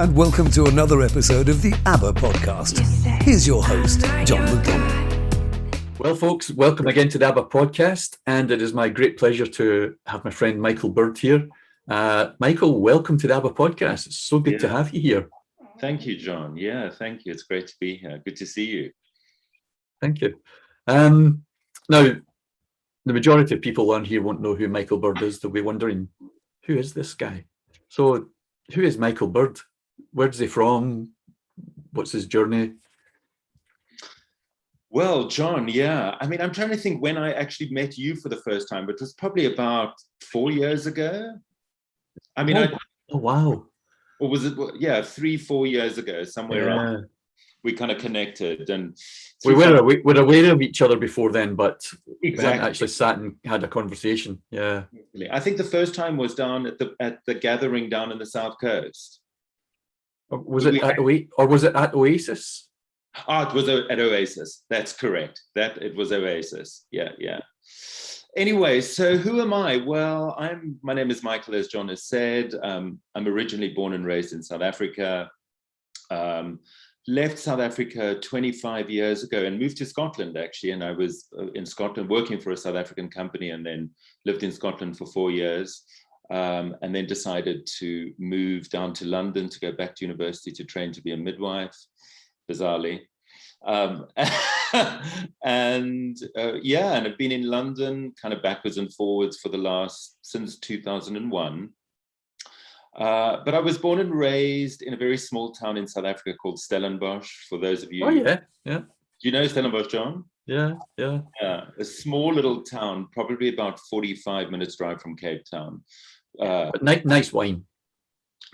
and welcome to another episode of the ABBA podcast. Here's your host, John MacDonald. Well, folks, welcome again to the ABBA podcast, and it is my great pleasure to have my friend Michael Bird here. Michael, welcome to the ABBA podcast. It's so good to have you here. Thank you, John. Yeah, thank you. It's great to be here. Good to see you. Thank you. Now, the majority of people on here won't know who Michael Bird is. They'll be wondering, who is this guy? So, who is Michael Bird? Where's he from? What's his journey? Well, John, yeah. I mean, I'm trying to think when I actually met you for the first time, but it was probably about 4 years ago. I mean, oh wow. Or was it? Yeah, 3-4 years ago, somewhere around. We kind of connected, and we were aware of each other before then, but exactly. We hadn't actually sat and had a conversation. Yeah, I think the first time was down at the gathering down in the South Coast. Was it at Oasis? It was at Oasis. That's correct. It was Oasis. Yeah. Anyway, so who am I? Well, my name is Michael, as John has said. I'm originally born and raised in South Africa. Left South Africa 25 years ago and moved to Scotland, actually. And I was in Scotland working for a South African company, and then lived in Scotland for 4 years. And then decided to move down to London to go back to university to train to be a midwife, bizarrely. And I've been in London kind of backwards and forwards since 2001. But I was born and raised in a very small town in South Africa called Stellenbosch, for those of you. Oh, yeah. Do you know Stellenbosch, John? Yeah. A small little town, probably about 45 minutes drive from Cape Town. But nice wine.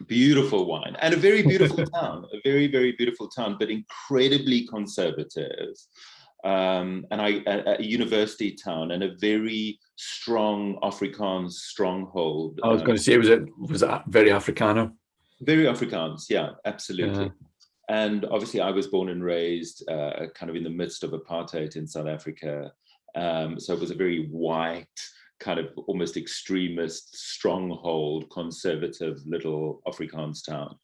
Beautiful wine, and a very beautiful town, a very, very beautiful town, but incredibly conservative. A university town, and a very strong Afrikaans stronghold. I was going to say, was it very Afrikaner? Very Afrikaans, yeah, absolutely. Yeah. And obviously, I was born and raised kind of in the midst of apartheid in South Africa. So it was a very white, kind of almost extremist, stronghold, conservative little Afrikaans town.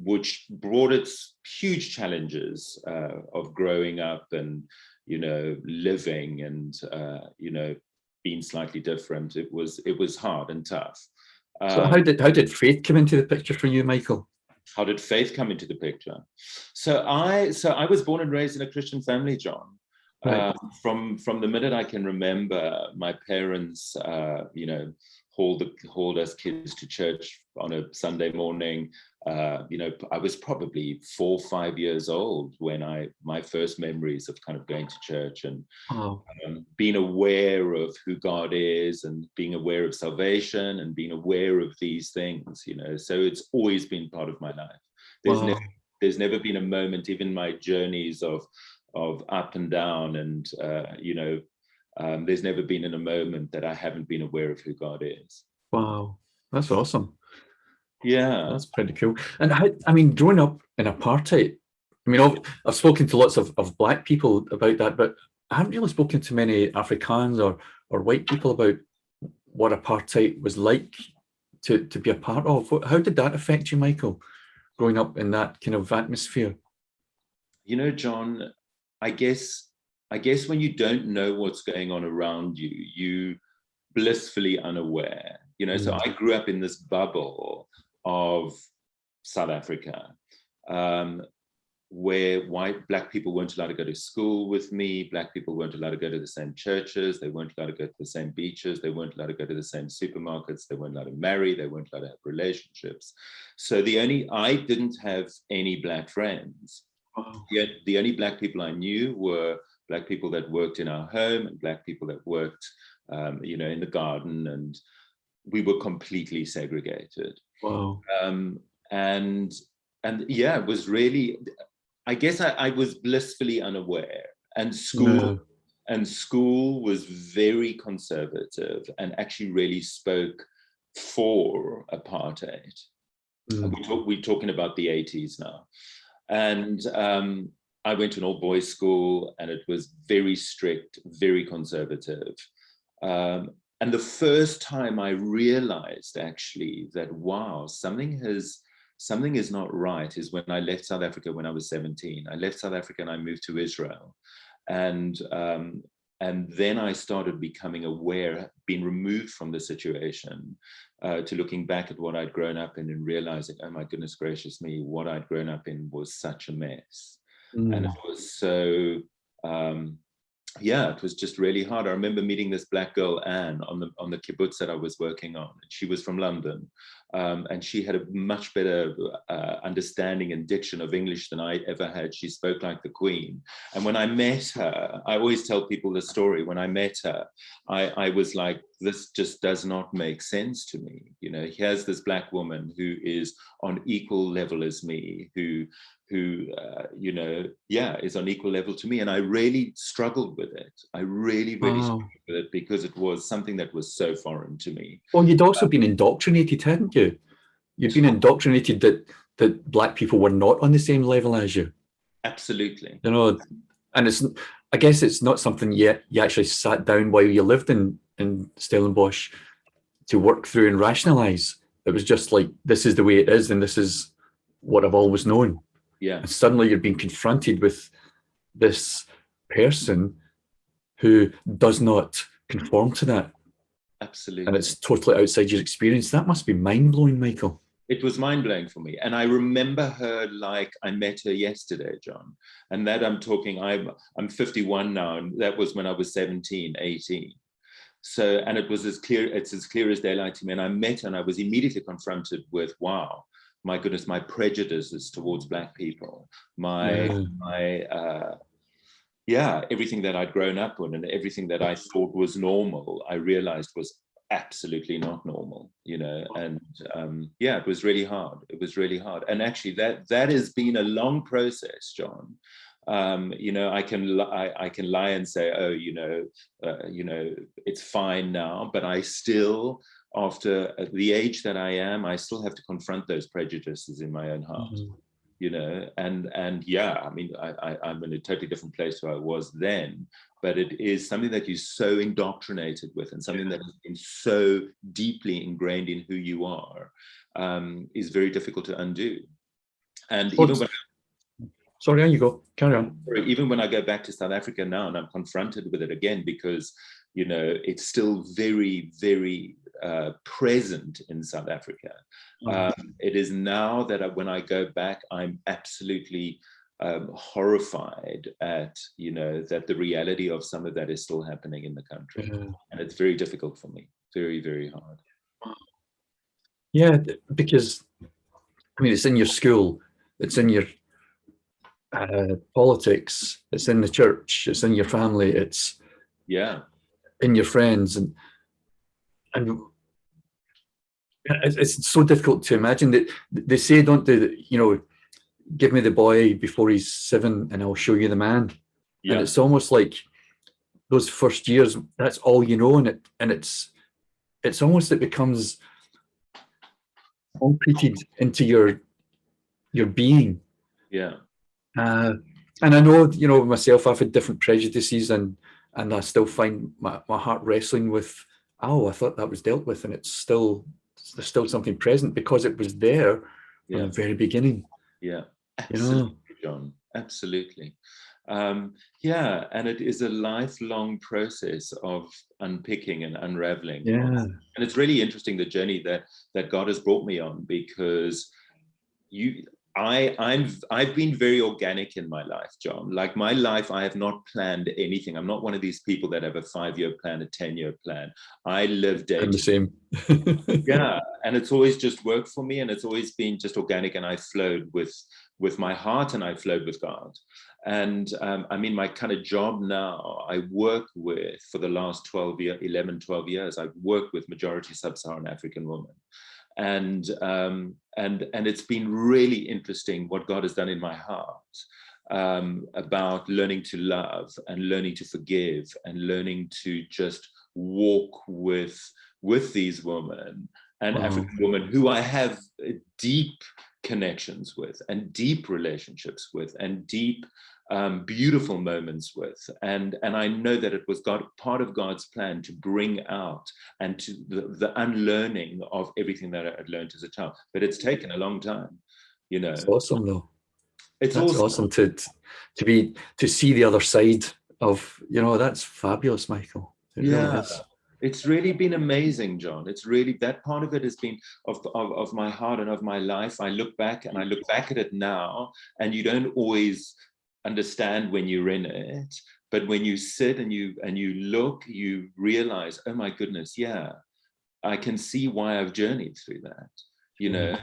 Which brought its huge challenges of growing up and, living and, being slightly different. It was hard and tough. So how did faith come into the picture for you, Michael? How did faith come into the picture? So I was born and raised in a Christian family, John. Right. From the minute I can remember, my parents, hauled us kids to church on a Sunday morning. I was probably 4 or 5 years old when my first memories of kind of going to church and being aware of who God is, and being aware of salvation, and being aware of these things. So it's always been part of my life. There's never been a moment, even my journeys of up and down, and there's never been in a moment that I haven't been aware of who God is. Wow, that's awesome. Yeah, that's pretty cool. And growing up in apartheid, I've spoken to lots of Black people about that, but I haven't really spoken to many Afrikaans or white people about what apartheid was like to be a part of. How did that affect you, Michael, growing up in that kind of atmosphere? John, I guess when you don't know what's going on around you, you blissfully unaware. So I grew up in this bubble of South Africa, where Black people weren't allowed to go to school with me. Black people weren't allowed to go to the same churches. They weren't allowed to go to the same beaches. They weren't allowed to go to the same supermarkets. They weren't allowed to marry. They weren't allowed to have relationships. So I didn't have any Black friends. Yet the only Black people I knew were Black people that worked in our home, and Black people that worked, in the garden, and we were completely segregated. Wow. And it was really, I guess I was blissfully unaware, and school was very conservative and actually really spoke for apartheid. We're talking about the 80s now. And I went to an all-boys school, and it was very strict, very conservative. And the first time I realized actually that, wow, something has something is not right is when I left South Africa when I was 17. I left South Africa and I moved to Israel. And then I started becoming aware, being removed from the situation, to looking back at what I'd grown up in and realizing, oh my goodness gracious me, what I'd grown up in was such a mess. And it was so, it was just really hard. I remember meeting this black girl, Anne, on the kibbutz that I was working on. She was from London, and she had a much better understanding and diction of English than I ever had. She spoke like the Queen. And when I met her, I always tell people the story. When I met her, I was like, this just does not make sense to me. You know, here's this black woman who is on equal level as me, who is on equal level to me. And I really struggled with it. I really struggled with it because it was something that was so foreign to me. Well, you'd also been indoctrinated, hadn't you? You'd been indoctrinated that black people were not on the same level as you. Absolutely. You know, and I guess it's not something you actually sat down while you lived in Stellenbosch to work through and rationalize. It was just like, this is the way it is, and this is what I've always known. Yeah. And suddenly you're being confronted with this person who does not conform to that. Absolutely. And it's totally outside your experience. That must be mind-blowing, Michael. It was mind-blowing for me. And I remember her like I met her yesterday, John. And that I'm 51 now, and that was when I was 17, 18. So, and it was it's as clear as daylight to me. And I met her and I was immediately confronted with, wow, my goodness, my prejudices towards black people, everything that I'd grown up with and everything that I thought was normal, I realized was absolutely not normal, you know. And it was really hard. It was really hard. And actually that has been a long process, John. You know, I can lie and say, oh, it's fine now, but I still, after the age that I am, I still have to confront those prejudices in my own heart. You know, and I mean, I'm in a totally different place where I was then, but it is something that you're so indoctrinated with, and something that has been so deeply ingrained in who you are, is very difficult to undo. And even when Sorry, on you go. Carry on. Even when I go back to South Africa now and I'm confronted with it again, because, you know, it's still very, very present in South Africa. It is now that when I go back, I'm absolutely horrified at, you know, that the reality of some of that is still happening in the country. And it's very difficult for me. Very, very hard. Yeah, because, I mean, it's in your school, it's in your politics, it's in the church, it's in your family, it's in your friends, and it's so difficult to imagine. That they say, don't they, you know, give me the boy before he's 7 and I'll show you the man. And it's almost like those first years, that's all you know, and it's almost, it becomes concreted into your being. And I know, you know, myself, I've had different prejudices, and I still find my heart wrestling with, oh, I thought that was dealt with, and there's still something present because it was there from the very beginning. Absolutely, you know? John, absolutely. And it is a lifelong process of unpicking and unraveling. And it's really interesting, the journey that God has brought me on, because I've been very organic in my life, John. Like, my life, I have not planned anything. I'm not one of these people that have a 5-year plan, a 10-year plan. I live day. I'm the same. And it's always just worked for me, and it's always been just organic, and I flowed with my heart, and I flowed with God. And I mean, my kind of job now, I work with, for the last 12 years, I've worked with majority sub-Saharan African women. And it's been really interesting what God has done in my heart, about learning to love and learning to forgive and learning to just walk with these women and African women who I have deep connections with and deep relationships with and deep beautiful moments with, and I know that it was part of God's plan to bring out and to the unlearning of everything that I had learned as a child. But it's taken a long time. you know. It's awesome though. It's That's awesome to see the other side of, that's fabulous, Michael. It really is. It's really been amazing, John. It's really, that part of it has been of my heart and of my life. I look back at it now, and you don't always understand when you're in it, but when you sit and you look, you realize, oh my goodness, yeah, I can see why I've journeyed through that, you know.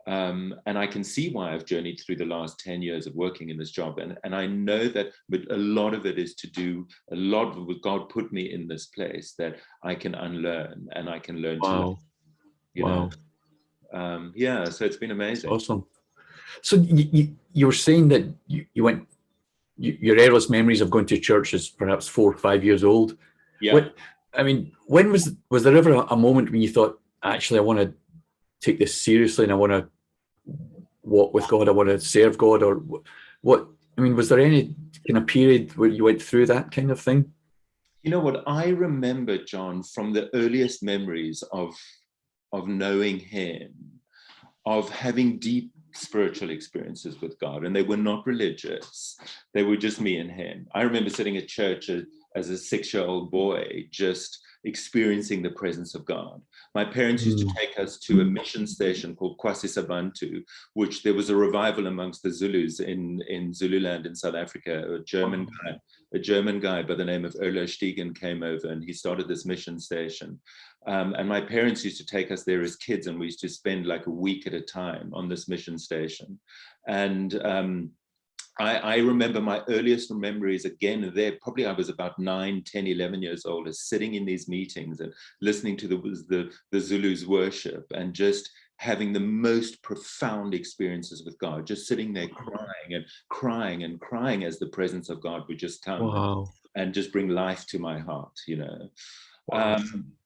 And I can see why I've journeyed through the last 10 years of working in this job. And I know that, but a lot of it is to do, a lot of what God put me in this place that I can unlearn, and I can learn to learn, you know. So it's been amazing. That's awesome. So you were saying that you went, your earliest memories of going to church is perhaps 4 or 5 years old. Yeah. When was there ever a moment when you thought, actually, I want to take this seriously and I want to walk with God, I want to serve God, or what? Was there any kind of period where you went through that kind of thing? You know what I remember, John, from the earliest memories of knowing him, of having deep spiritual experiences with God, and they were not religious, they were just me and him. I remember sitting at church as a 6-year-old boy, just experiencing the presence of God. My parents used to take us to a mission station called Kwasisabantu, which there was a revival amongst the Zulus in Zululand in South Africa. A German guy by the name of Erlo Stegen came over, and he started this mission station. And my parents used to take us there as kids, and we used to spend like a week at a time on this mission station. And I remember my earliest memories again there, probably I was about 9, 10, 11 years old, is sitting in these meetings and listening to the Zulus worship, and just having the most profound experiences with God, just sitting there crying and crying and crying as the presence of God would just come and just bring life to my heart, you know.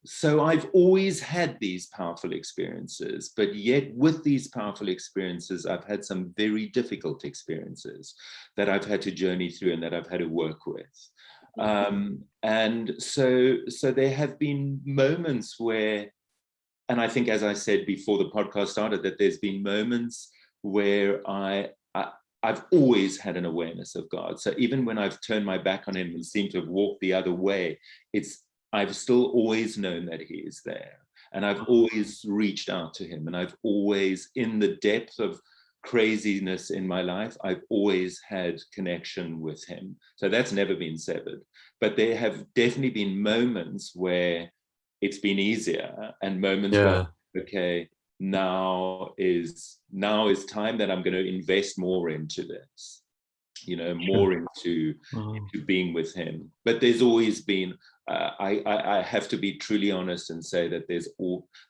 So I've always had these powerful experiences, but yet with these powerful experiences, I've had some very difficult experiences that I've had to journey through and that I've had to work with. And so there have been moments where, and I think, as I said before the podcast started, that there's been moments where I've always had an awareness of God. So even when I've turned my back on him and seemed to have walked the other way, I've still always known that he is there. And I've always reached out to him. And I've always, in the depth of craziness in my life, I've always had connection with him. So that's never been severed. But there have definitely been moments where it's been easier, and moments where, okay, now is time that I'm going to invest more into this, you know, more into being with him. But there's always been, I have to be truly honest and say that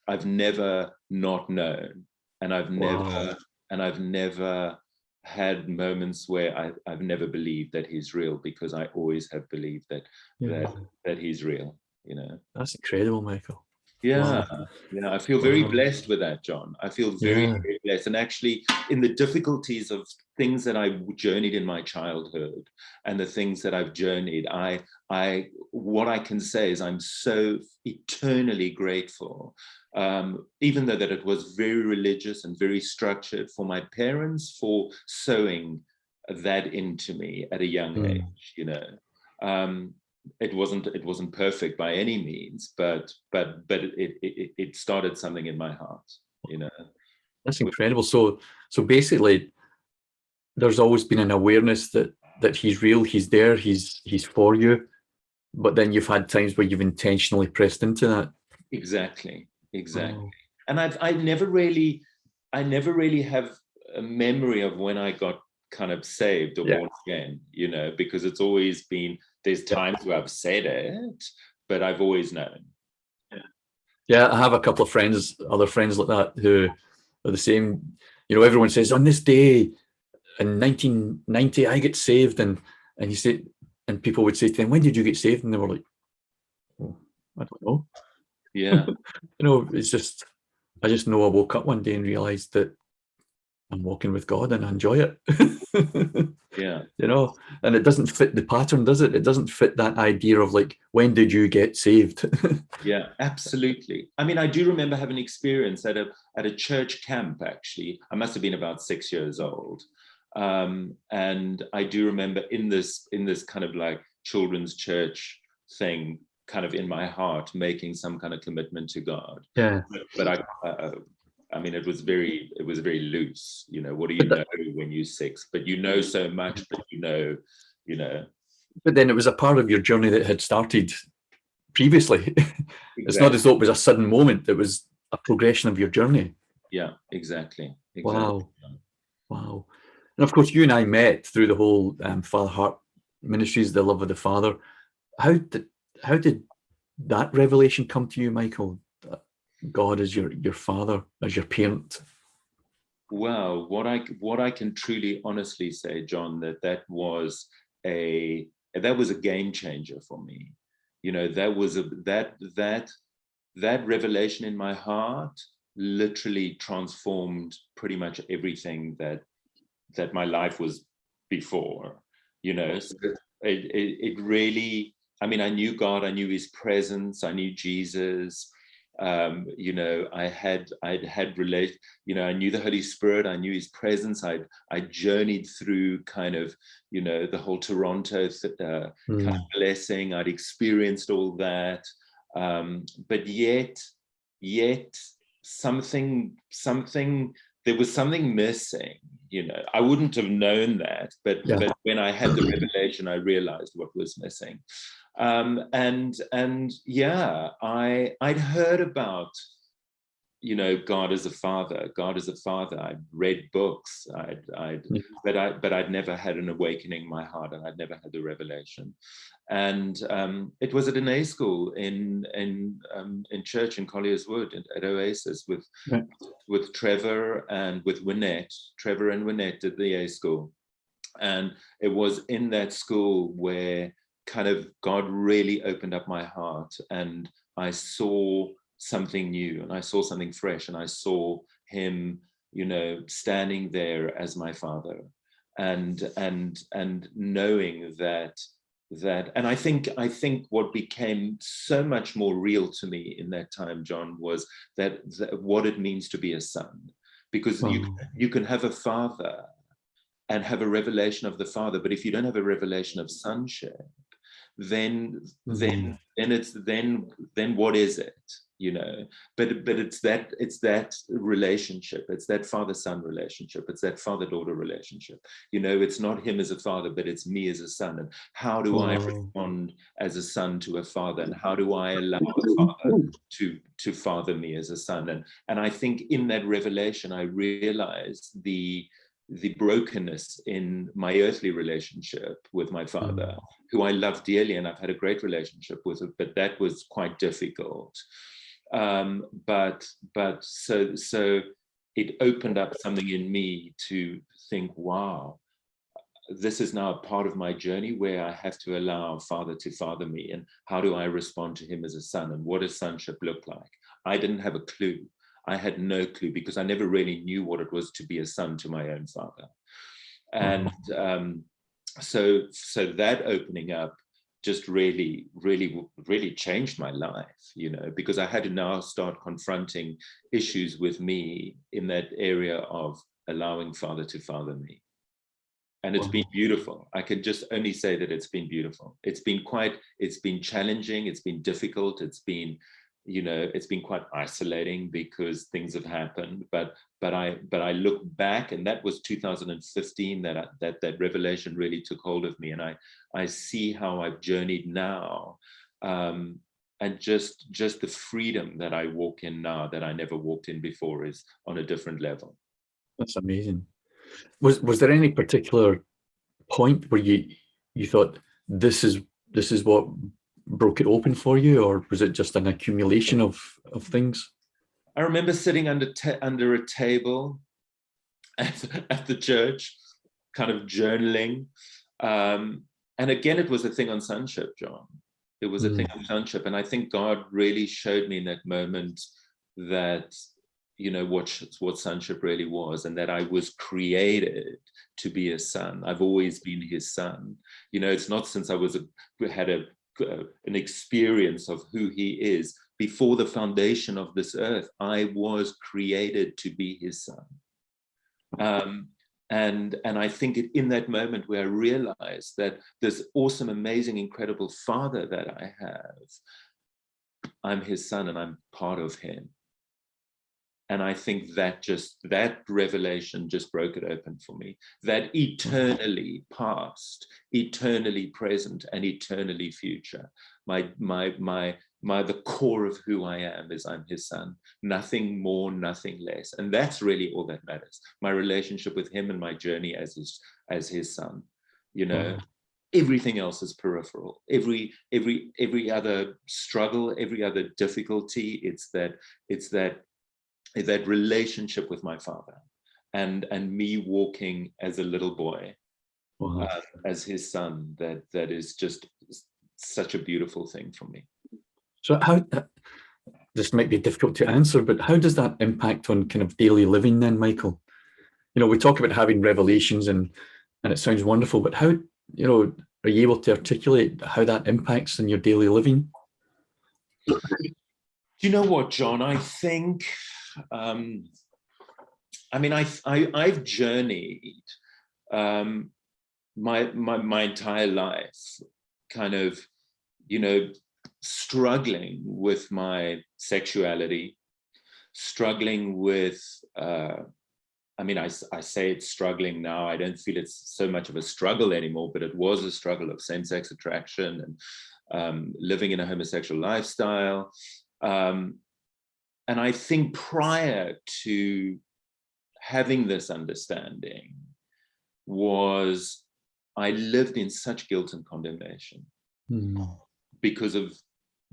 I've never not known, and I've never had moments where I've never believed that he's real, because I always have believed that he's real, you know. That's incredible, Michael. Yeah, I feel very blessed with that, John. I feel very, very blessed. And actually, in the difficulties of things that I journeyed in my childhood and the things that I've journeyed, what I can say is I'm so eternally grateful, even though that it was very religious and very structured, for my parents for sowing that into me at a young age, you know. It wasn't perfect by any means, but it started something in my heart, you know. That's incredible. So basically, there's always been an awareness that he's real, he's there, he's for you, but then you've had times where you've intentionally pressed into that. Exactly. And I never really have a memory of when I got kind of saved or born again, you know, because it's always been, there's times where I've said it, but I've always known. Yeah, I have a couple of other friends like that, who are the same. You know, everyone says, on this day in 1990, I get saved, and he said, and people would say to them, when did you get saved? And they were like, oh, I don't know. Yeah. You know, it's just, I just know I woke up one day and realized that I'm walking with God and I enjoy it. Yeah. You know, and it doesn't fit the pattern, does it? It doesn't fit that idea of like, when did you get saved? Yeah, absolutely. I mean, I do remember having an experience at a church camp, actually. I must have been about 6 years old. And I do remember in this kind of like children's church thing, kind of in my heart, making some kind of commitment to God. Yeah. But I mean, it was very loose. You know, what do you know when you're 6? But you know so much, but you know. But then it was a part of your journey that had started previously. It's not Exactly. as though it was a sudden moment. It was a progression of your journey. Yeah, exactly. Wow. Wow. And of course, you and I met through the whole Fatherheart Ministries, the love of the Father. How did that revelation come to you, Michael? God as your father, as your parent? Well, what I can truly honestly say, John, that was a game changer for me. You know, that revelation in my heart literally transformed pretty much everything that my life was before. You know, so it really, I mean, I knew God, I knew his presence, I knew Jesus. You know, I'd had you know, I knew the Holy Spirit, I knew his presence. I journeyed through kind of, you know, the whole Toronto kind of blessing. I'd experienced all that. But yet something, there was something missing. You know, I wouldn't have known that, but when I had the revelation, I realized what was missing. And yeah, I'd heard about, you know, God as a father. I'd read books. But I'd never had an awakening in my heart, and I'd never had the revelation. And it was at an A school in church in Collier's Wood at Oasis with Trevor and with Wynette. Trevor and Wynette did the A school, and it was in that school where kind of God really opened up my heart, and I saw something new, and I saw something fresh, and I saw him, you know, standing there as my father, and knowing that, and I think what became so much more real to me in that time, John, was that what it means to be a son, because you can have a father and have a revelation of the Father, but if you don't have a revelation of sonship, then what is it? You know, but it's that relationship, it's that father-son relationship, it's that father-daughter relationship. You know, it's not him as a father, but it's me as a son. And how do I respond as a son to a father? And how do I allow a father to father me as a son? And I think in that revelation, I realized the brokenness in my earthly relationship with my father, who I love dearly, and I've had a great relationship with, but that was quite difficult. But so it opened up something in me to think, wow, this is now a part of my journey where I have to allow Father to father me, and how do I respond to him as a son, and what does sonship look like? I didn't have a clue. I had no clue, because I never really knew what it was to be a son to my own father. And so that opening up just really changed my life, you know, because I had to now start confronting issues with me in that area of allowing Father to father me. And it's been beautiful. I can just only say that it's been beautiful. It's been challenging, it's been difficult, it's been, you know, it's been quite isolating because things have happened, but I look back, and that was 2015 that revelation really took hold of me, and I see how I've journeyed now, and just the freedom that I walk in now that I never walked in before is on a different level. That's amazing. Was there any particular point where you thought this is what broke it open for you, or was it just an accumulation of things? I remember sitting under a table at the church, kind of journaling, and again, it was a thing on sonship, John. It was a thing on sonship, and I think God really showed me in that moment that what sonship really was, and that I was created to be a son. I've always been his son. It's not since I had an experience of who he is. Before the foundation of this earth, I was created to be his son. And I think in that moment where I realized that this awesome, amazing, incredible father that I have, I'm his son and I'm part of him. And I think that revelation just broke it open for me. That eternally past, eternally present, and eternally future. The core of who I am is I'm his son. Nothing more, nothing less. And that's really all that matters. My relationship with him and my journey as his son. Everything else is peripheral. Every other struggle, every other difficulty, it's that relationship with my father and me walking as a little boy, as his son, that is just such a beautiful thing for me. So how, this might be difficult to answer, but how does that impact on kind of daily living then, Michael? We talk about having revelations and it sounds wonderful, but how, are you able to articulate how that impacts in your daily living? Do you know what, John? I think, I've journeyed my entire life kind of, struggling with my sexuality, struggling with, I say it's struggling now. I don't feel it's so much of a struggle anymore, but it was a struggle of same-sex attraction and living in a homosexual lifestyle. And I think prior to having this understanding I lived in such guilt and condemnation because of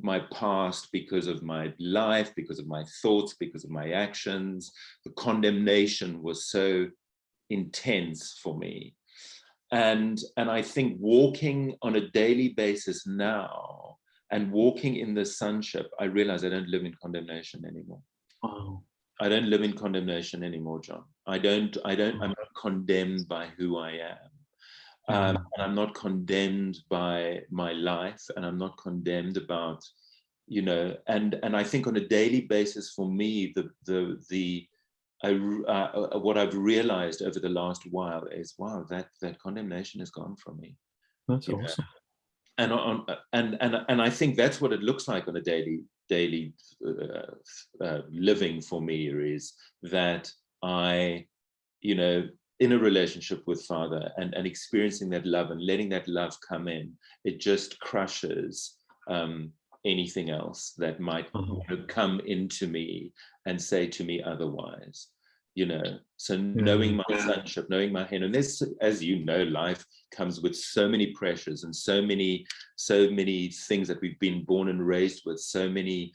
my past, because of my life, because of my thoughts, because of my actions. The condemnation was so intense for me. And I think walking on a daily basis now and walking in the sonship, I realize I don't live in condemnation anymore. Wow. I don't live in condemnation anymore, John. I'm not condemned by who I am. And I'm not condemned by my life, and I'm not condemned about, and I think on a daily basis for me, what I've realized over the last while is, wow, that condemnation is gone from me. That's awesome. And I think that's what it looks like on a daily living for me, is that I, in a relationship with Father and experiencing that love and letting that love come in, it just crushes anything else that might come into me and say to me otherwise. So knowing my sonship, knowing my hand, and this, as you know, life comes with so many pressures and so many things that we've been born and raised with, so many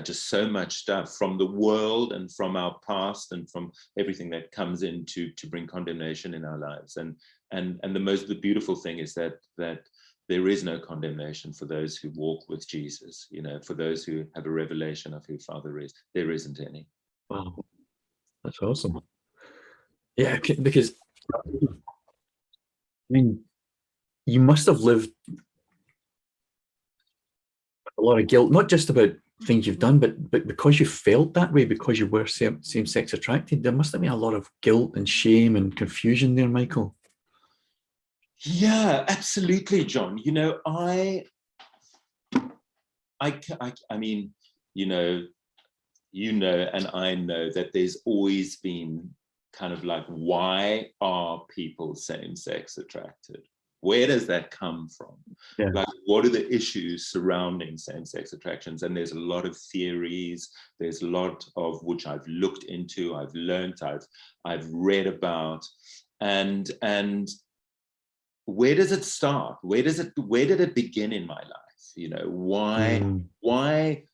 just so much stuff from the world and from our past and from everything that comes in to bring condemnation in our lives. And the beautiful thing is that there is no condemnation for those who walk with Jesus. For those who have a revelation of who Father is, there isn't any. Wow, that's awesome. Yeah, because you must have lived a lot of guilt, not just about things you've done, but because you felt that way, because you were same-sex attracted. There must have been a lot of guilt and shame and confusion there, Michael. Yeah, absolutely, John. And I know that there's always been kind of like, why are people same-sex attracted? Where does that come from? Yeah. Like, what are the issues surrounding same-sex attractions? And there's a lot of theories. There's a lot of which I've looked into, I've learned, I've read about, and where does it start? Where did it begin in my life? Why?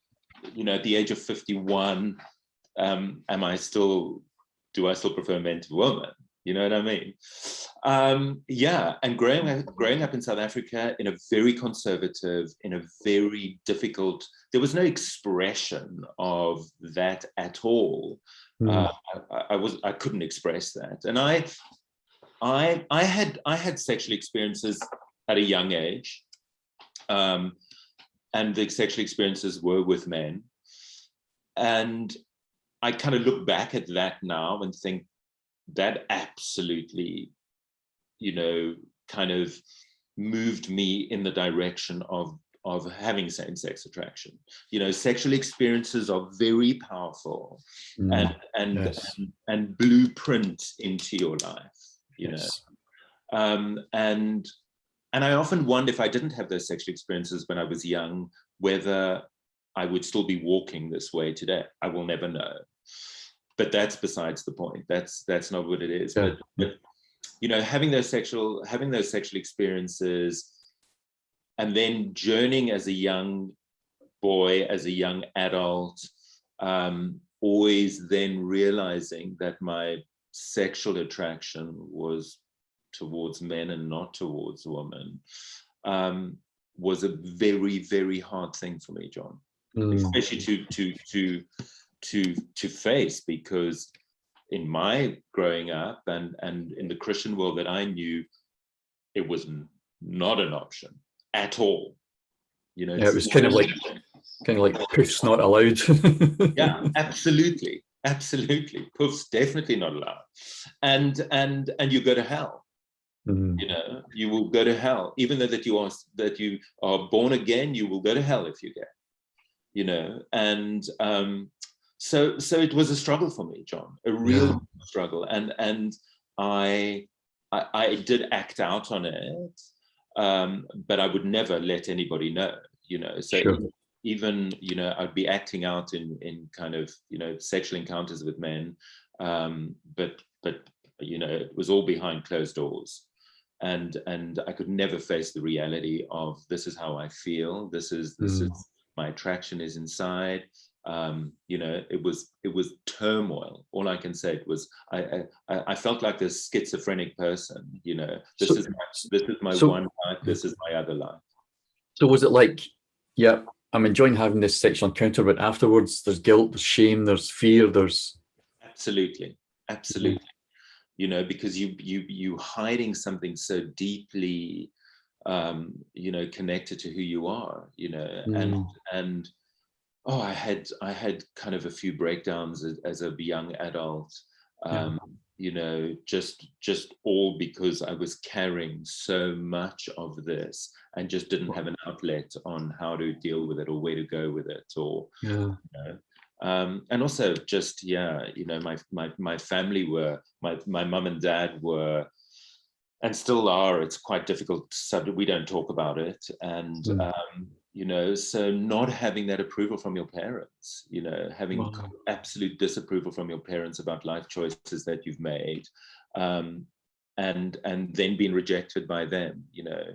At the age of 51, do I still prefer men to women? You know what I mean? Yeah, and growing up in South Africa in a very conservative, in a very difficult, there was no expression of that at all. I couldn't express that, and I had sexual experiences at a young age, and the sexual experiences were with men, and I kind of look back at that now and think that absolutely, kind of moved me in the direction of having same-sex attraction. Sexual experiences are very powerful and blueprint into your life. And I often wonder, if I didn't have those sexual experiences when I was young, whether I would still be walking this way today. I will never know. But that's besides the point. That's not what it is. Yeah. But having those sexual experiences, and then journeying as a young boy, as a young adult, always then realizing that my sexual attraction was towards men and not towards women, was a very, very hard thing for me, John, especially to face, because in my growing up and in the Christian world that I knew, it was not an option at all. It was kind of like poof's not allowed. Yeah, absolutely. Poof's definitely not allowed. And you go to hell. You will go to hell, even though that you are born again. You will go to hell if you get. And so it was a struggle for me, John, a real struggle, and I did act out on it, but I would never let anybody know. So sure. Even I'd be acting out in kind of sexual encounters with men, but it was all behind closed doors. And I could never face the reality of, this is how I feel. This is my attraction is inside. It was turmoil. All I can say was I felt like this schizophrenic person. This is my one life. This is my other life. So was it like, yeah, I'm enjoying having this sexual encounter, but afterwards there's guilt, there's shame, there's fear, there's absolutely. Because you hiding something so deeply, connected to who you are, and oh, I had kind of a few breakdowns as a young adult, just all because I was carrying so much of this and just didn't have an outlet on how to deal with it or where to go with it, or and also just my family were, my mum and dad were, and still are. It's quite difficult subject. We don't talk about it, and so not having that approval from your parents, having absolute disapproval from your parents about life choices that you've made, and then being rejected by them,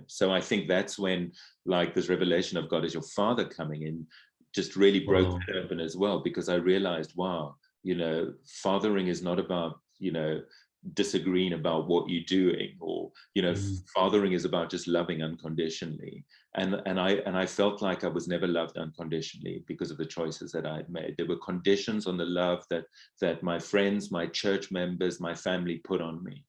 So I think that's when, like, this revelation of God as your father coming in just really broke it open as well, because I realized, wow, fathering is not about, disagreeing about what you're doing, or fathering is about just loving unconditionally, and I felt like I was never loved unconditionally because of the choices that I had made. There were conditions on the love that my friends, my church members, my family put on me,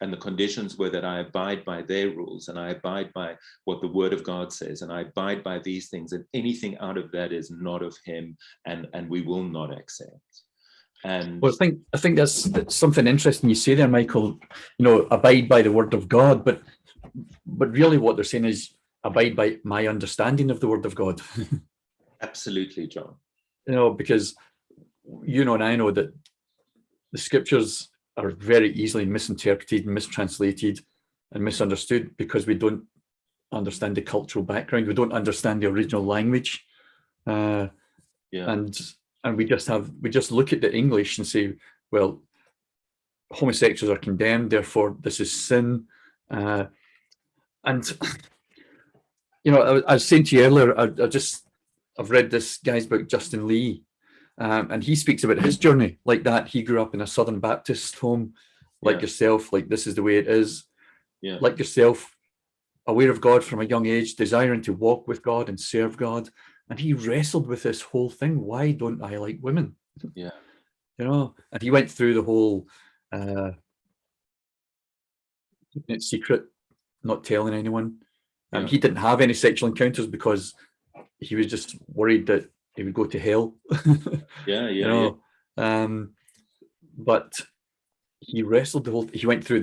and the conditions were that I abide by their rules, and I abide by what the word of God says, and I abide by these things, and anything out of that is not of him, and we will not accept. And well, I think that's something interesting you say there, Michael. Abide by the word of God, but really what they're saying is abide by my understanding of the word of God. Absolutely, John. Because and I know that the scriptures are very easily misinterpreted, mistranslated, and misunderstood because we don't understand the cultural background. We don't understand the original language, and we just look at the English and say, well, homosexuals are condemned, therefore this is sin. And I was saying to you earlier, I've read this guy's book, Justin Lee, and he speaks about his journey like that. He grew up in a Southern Baptist home, like yourself, like this is the way it is. Yeah. Like yourself, aware of God from a young age, desiring to walk with God and serve God. And he wrestled with this whole thing. Why don't I like women? Yeah. And he went through the whole it's secret, not telling anyone. He didn't have any sexual encounters because he was just worried that he would go to hell. But he wrestled the whole. He went through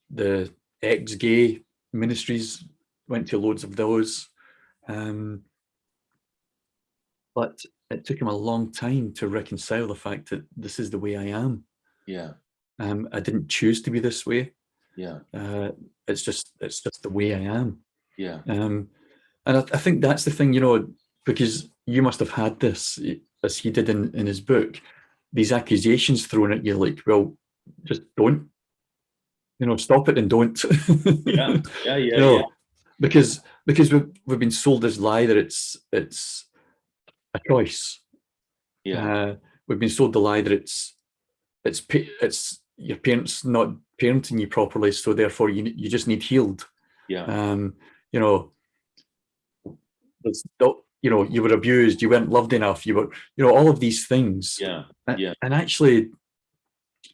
the ex-gay ministries, went to loads of those, but it took him a long time to reconcile the fact that this is the way I am. Yeah. I didn't choose to be this way. Yeah. It's just the way I am. Yeah. And I think that's the thing, because you must have had this, as he did in his book, these accusations thrown at you, like, well, just don't, stop it and don't. Yeah. Because we've been sold this lie that it's a choice. Yeah. We've been sold the lie that it's your parents not parenting you properly, so therefore you just need healed. Yeah. You were abused, you weren't loved enough, you were, all of these things. Yeah. And actually,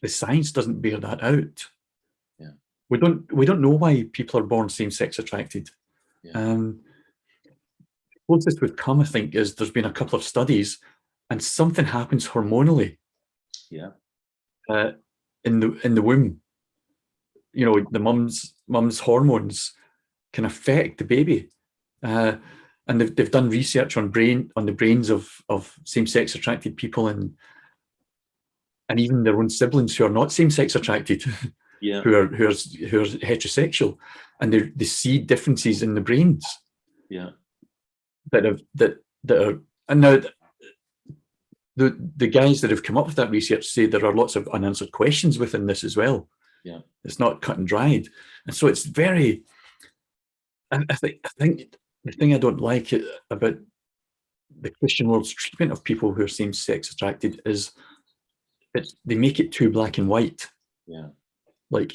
the science doesn't bear that out. Yeah. We don't know why people are born same-sex attracted. Yeah. Closest we've come, I think, is there's been a couple of studies, and something happens hormonally. Yeah. In the womb. The mum's hormones can affect the baby. And they've done research on the brains of same-sex attracted people and even their own siblings who are not same-sex attracted, who are heterosexual, and they see differences in the brains. Yeah. That are, and now the guys that have come up with that research say there are lots of unanswered questions within this as well. Yeah. It's not cut and dried, and so it's very. I think the thing I don't like about the Christian world's treatment of people who are same-sex attracted is they make it too black and white. Yeah. Like,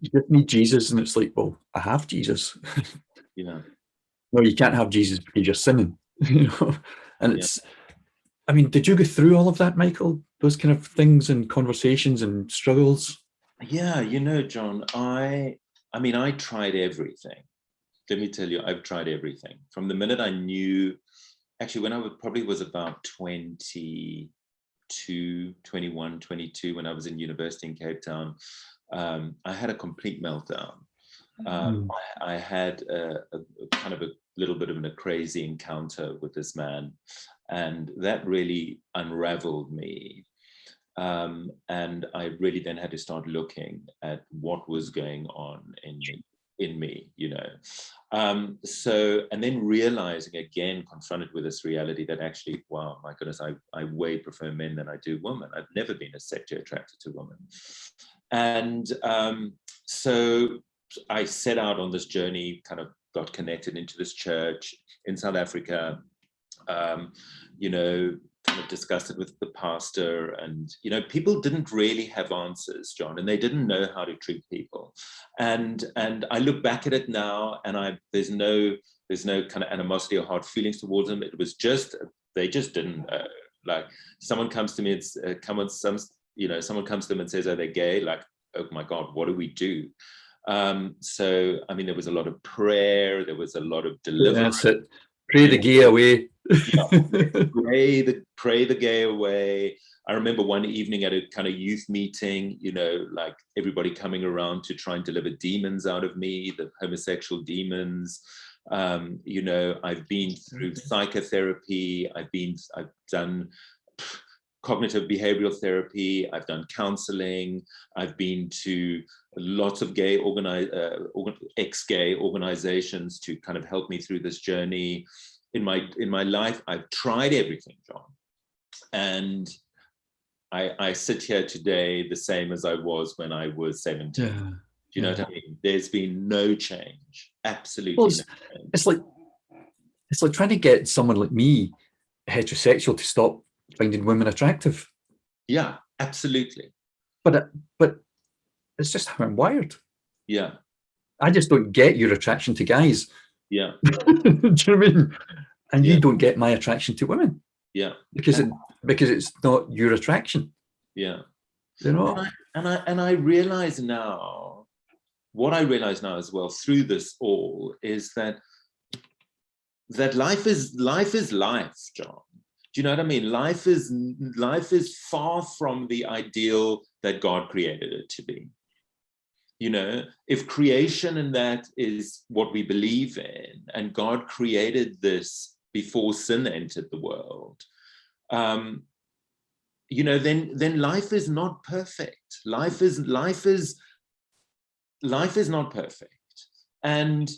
you just need Jesus, and it's like, well, I have Jesus. Yeah. No, you can't have Jesus because you're sinning. And it's. I mean, did you go through all of that, Michael? Those kind of things and conversations and struggles? Yeah, John, I tried everything. Let me tell you, I've tried everything. From the minute I knew, actually, when I probably was about 22, 21, 22, when I was in university in Cape Town, I had a complete meltdown. I had a kind of a little bit of a crazy encounter with this man, and that really unraveled me. And I really then had to start looking at what was going on in me, So, and then realizing again, confronted with this reality that actually, wow, my goodness, I way prefer men than I do women. I've never been sexually attracted to women. And so I set out on this journey, kind of got connected into this church in South Africa, kind of discussed it with the pastor, and people didn't really have answers, John, and they didn't know how to treat people. And I look back at it now, and there's no kind of animosity or hard feelings towards them. It was just they just didn't know. Like, someone comes to me, someone comes to them and says, "Oh, they're gay." Like, oh my God, what do we do? So, I mean, there was a lot of prayer. There was a lot of deliverance. That's it. Pray the gay away. Pray the gay away. I remember one evening at a kind of youth meeting, like everybody coming around to try and deliver demons out of me, the homosexual demons. I've been through psychotherapy. I've done cognitive behavioral therapy. I've done counseling. I've been to lots of gay ex-gay organizations to kind of help me through this journey. In my life, I've tried everything, John, and I sit here today the same as I was when I was 17. Yeah. Do you know what I mean? There's been no change, absolutely. Well, no change. It's like trying to get someone like me, heterosexual, to stop finding women attractive. Yeah, absolutely. But it's just how I'm wired. Yeah. I just don't get your attraction to guys. Yeah. Do you know what I mean? And Yeah. you don't get my attraction to women. Yeah. Because it's not your attraction. Yeah. You know? And I realize now, what I realize now as well through this all is that life is life, John. Do you know what I mean? Life is far from the ideal that God created it to be. You know, if creation and that is what we believe in, and God created this before sin entered the world, you know, then life is not perfect. Life is not perfect, and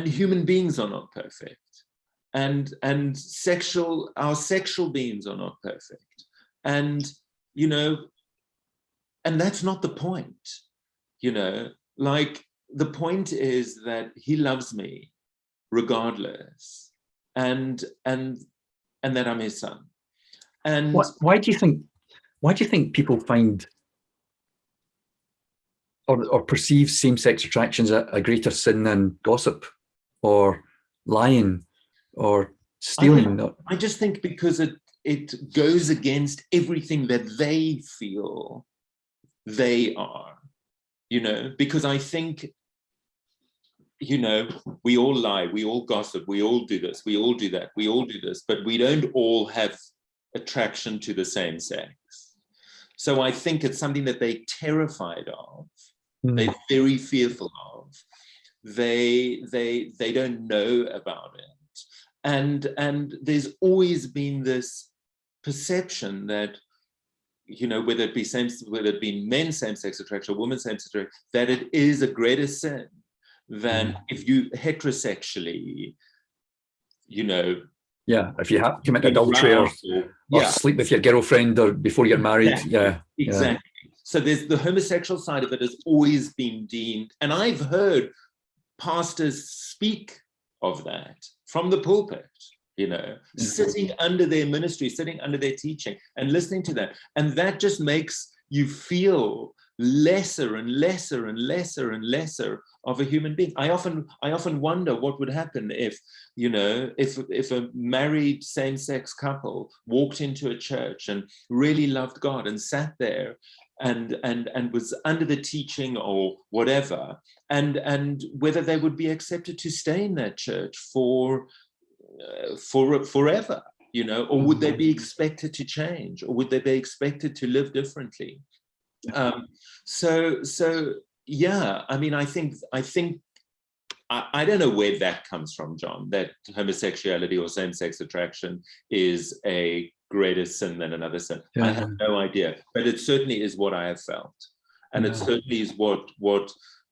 human beings are not perfect, and our sexual beings are not perfect, and you know. And that's not the point, you know, like the point is that he loves me regardless, and that I'm his son. And why do you think people find or perceive same-sex attractions a greater sin than gossip or lying or stealing? I just think because it goes against everything that they feel they are, you know, because I think, you know, we all lie, we all gossip, we all do this, we all do that, we all do this, but we don't all have attraction to the same sex. So I think it's something that they're terrified of, they're very fearful of, they don't know about it, and there's always been this perception that, you know, whether it be men's same-sex attraction or women's same-sex attraction, that it is a greater sin than if you heterosexually, you know. Yeah, if you have commit adultery or sleep with your girlfriend or before you're married. Exactly. So there's the homosexual side of it has always been deemed, and I've heard pastors speak of that from the pulpit. You know, sitting under their ministry, sitting under their teaching and listening to that. And that just makes you feel lesser and lesser and lesser and lesser of a human being. I often wonder what would happen if, you know, if a married same-sex couple walked into a church and really loved God and sat there and was under the teaching or whatever, and whether they would be accepted to stay in that church for forever, you know, or would they be expected to change, or would they be expected to live differently? So yeah, I mean, I think I don't know where that comes from, John, that homosexuality or same-sex attraction is a greater sin than another sin. I have no idea, but it certainly is what I have felt, and it certainly is what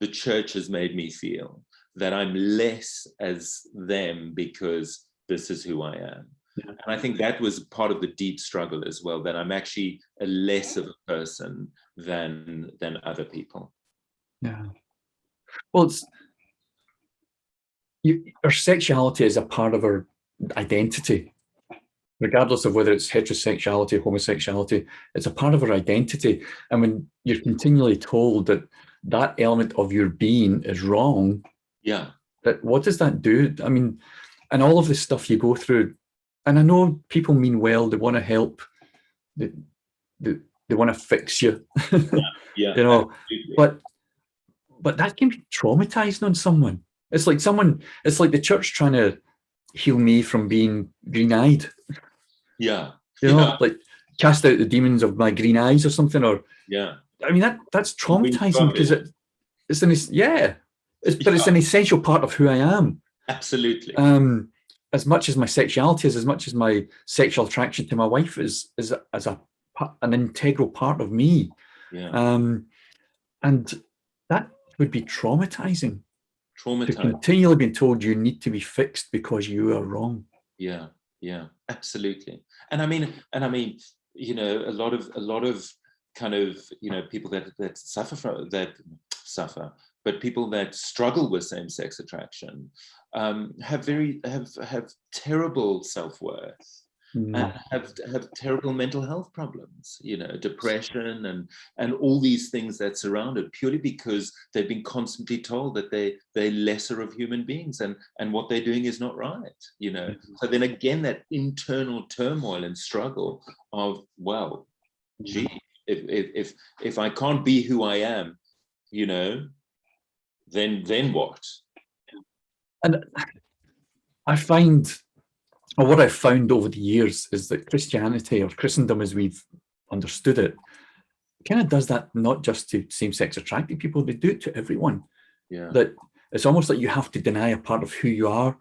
the church has made me feel, that I'm less as them because this is who I am. Yeah. And I think that was part of the deep struggle as well, that I'm actually a less of a person than other people. Yeah. Well, our sexuality is a part of our identity, regardless of whether it's heterosexuality, homosexuality. It's a part of our identity. And when you're continually told that element of your being is wrong, that what does that do? I mean, and all of the stuff you go through, and I know people mean well, they want to help, they want to fix you, you know, but that can be traumatizing on someone. It's like the church trying to heal me from being green-eyed. Yeah. You know, like cast out the demons of my green eyes or something, or I mean that's traumatizing because it's an essential part of who I am. Absolutely. As much as my sexuality is, as much as my sexual attraction to my wife is an integral part of me. Yeah. And that would be traumatizing. To continually being told you need to be fixed because you are wrong. Yeah, absolutely. And I mean, you know, a lot of kind of, you know, people that suffer, but people that struggle with same-sex attraction have terrible self-worth. and have terrible mental health problems, depression and all these things that surround it, purely because they've been constantly told that they're lesser of human beings and what they're doing is not right. So then again, that internal turmoil and struggle of, well, gee, if I can't be who I am, then what? And I find, or what I've found over the years, is that Christianity, or Christendom as we've understood it, kind of does that not just to same-sex attracted people, they do it to everyone. Yeah. That it's almost like you have to deny a part of who you are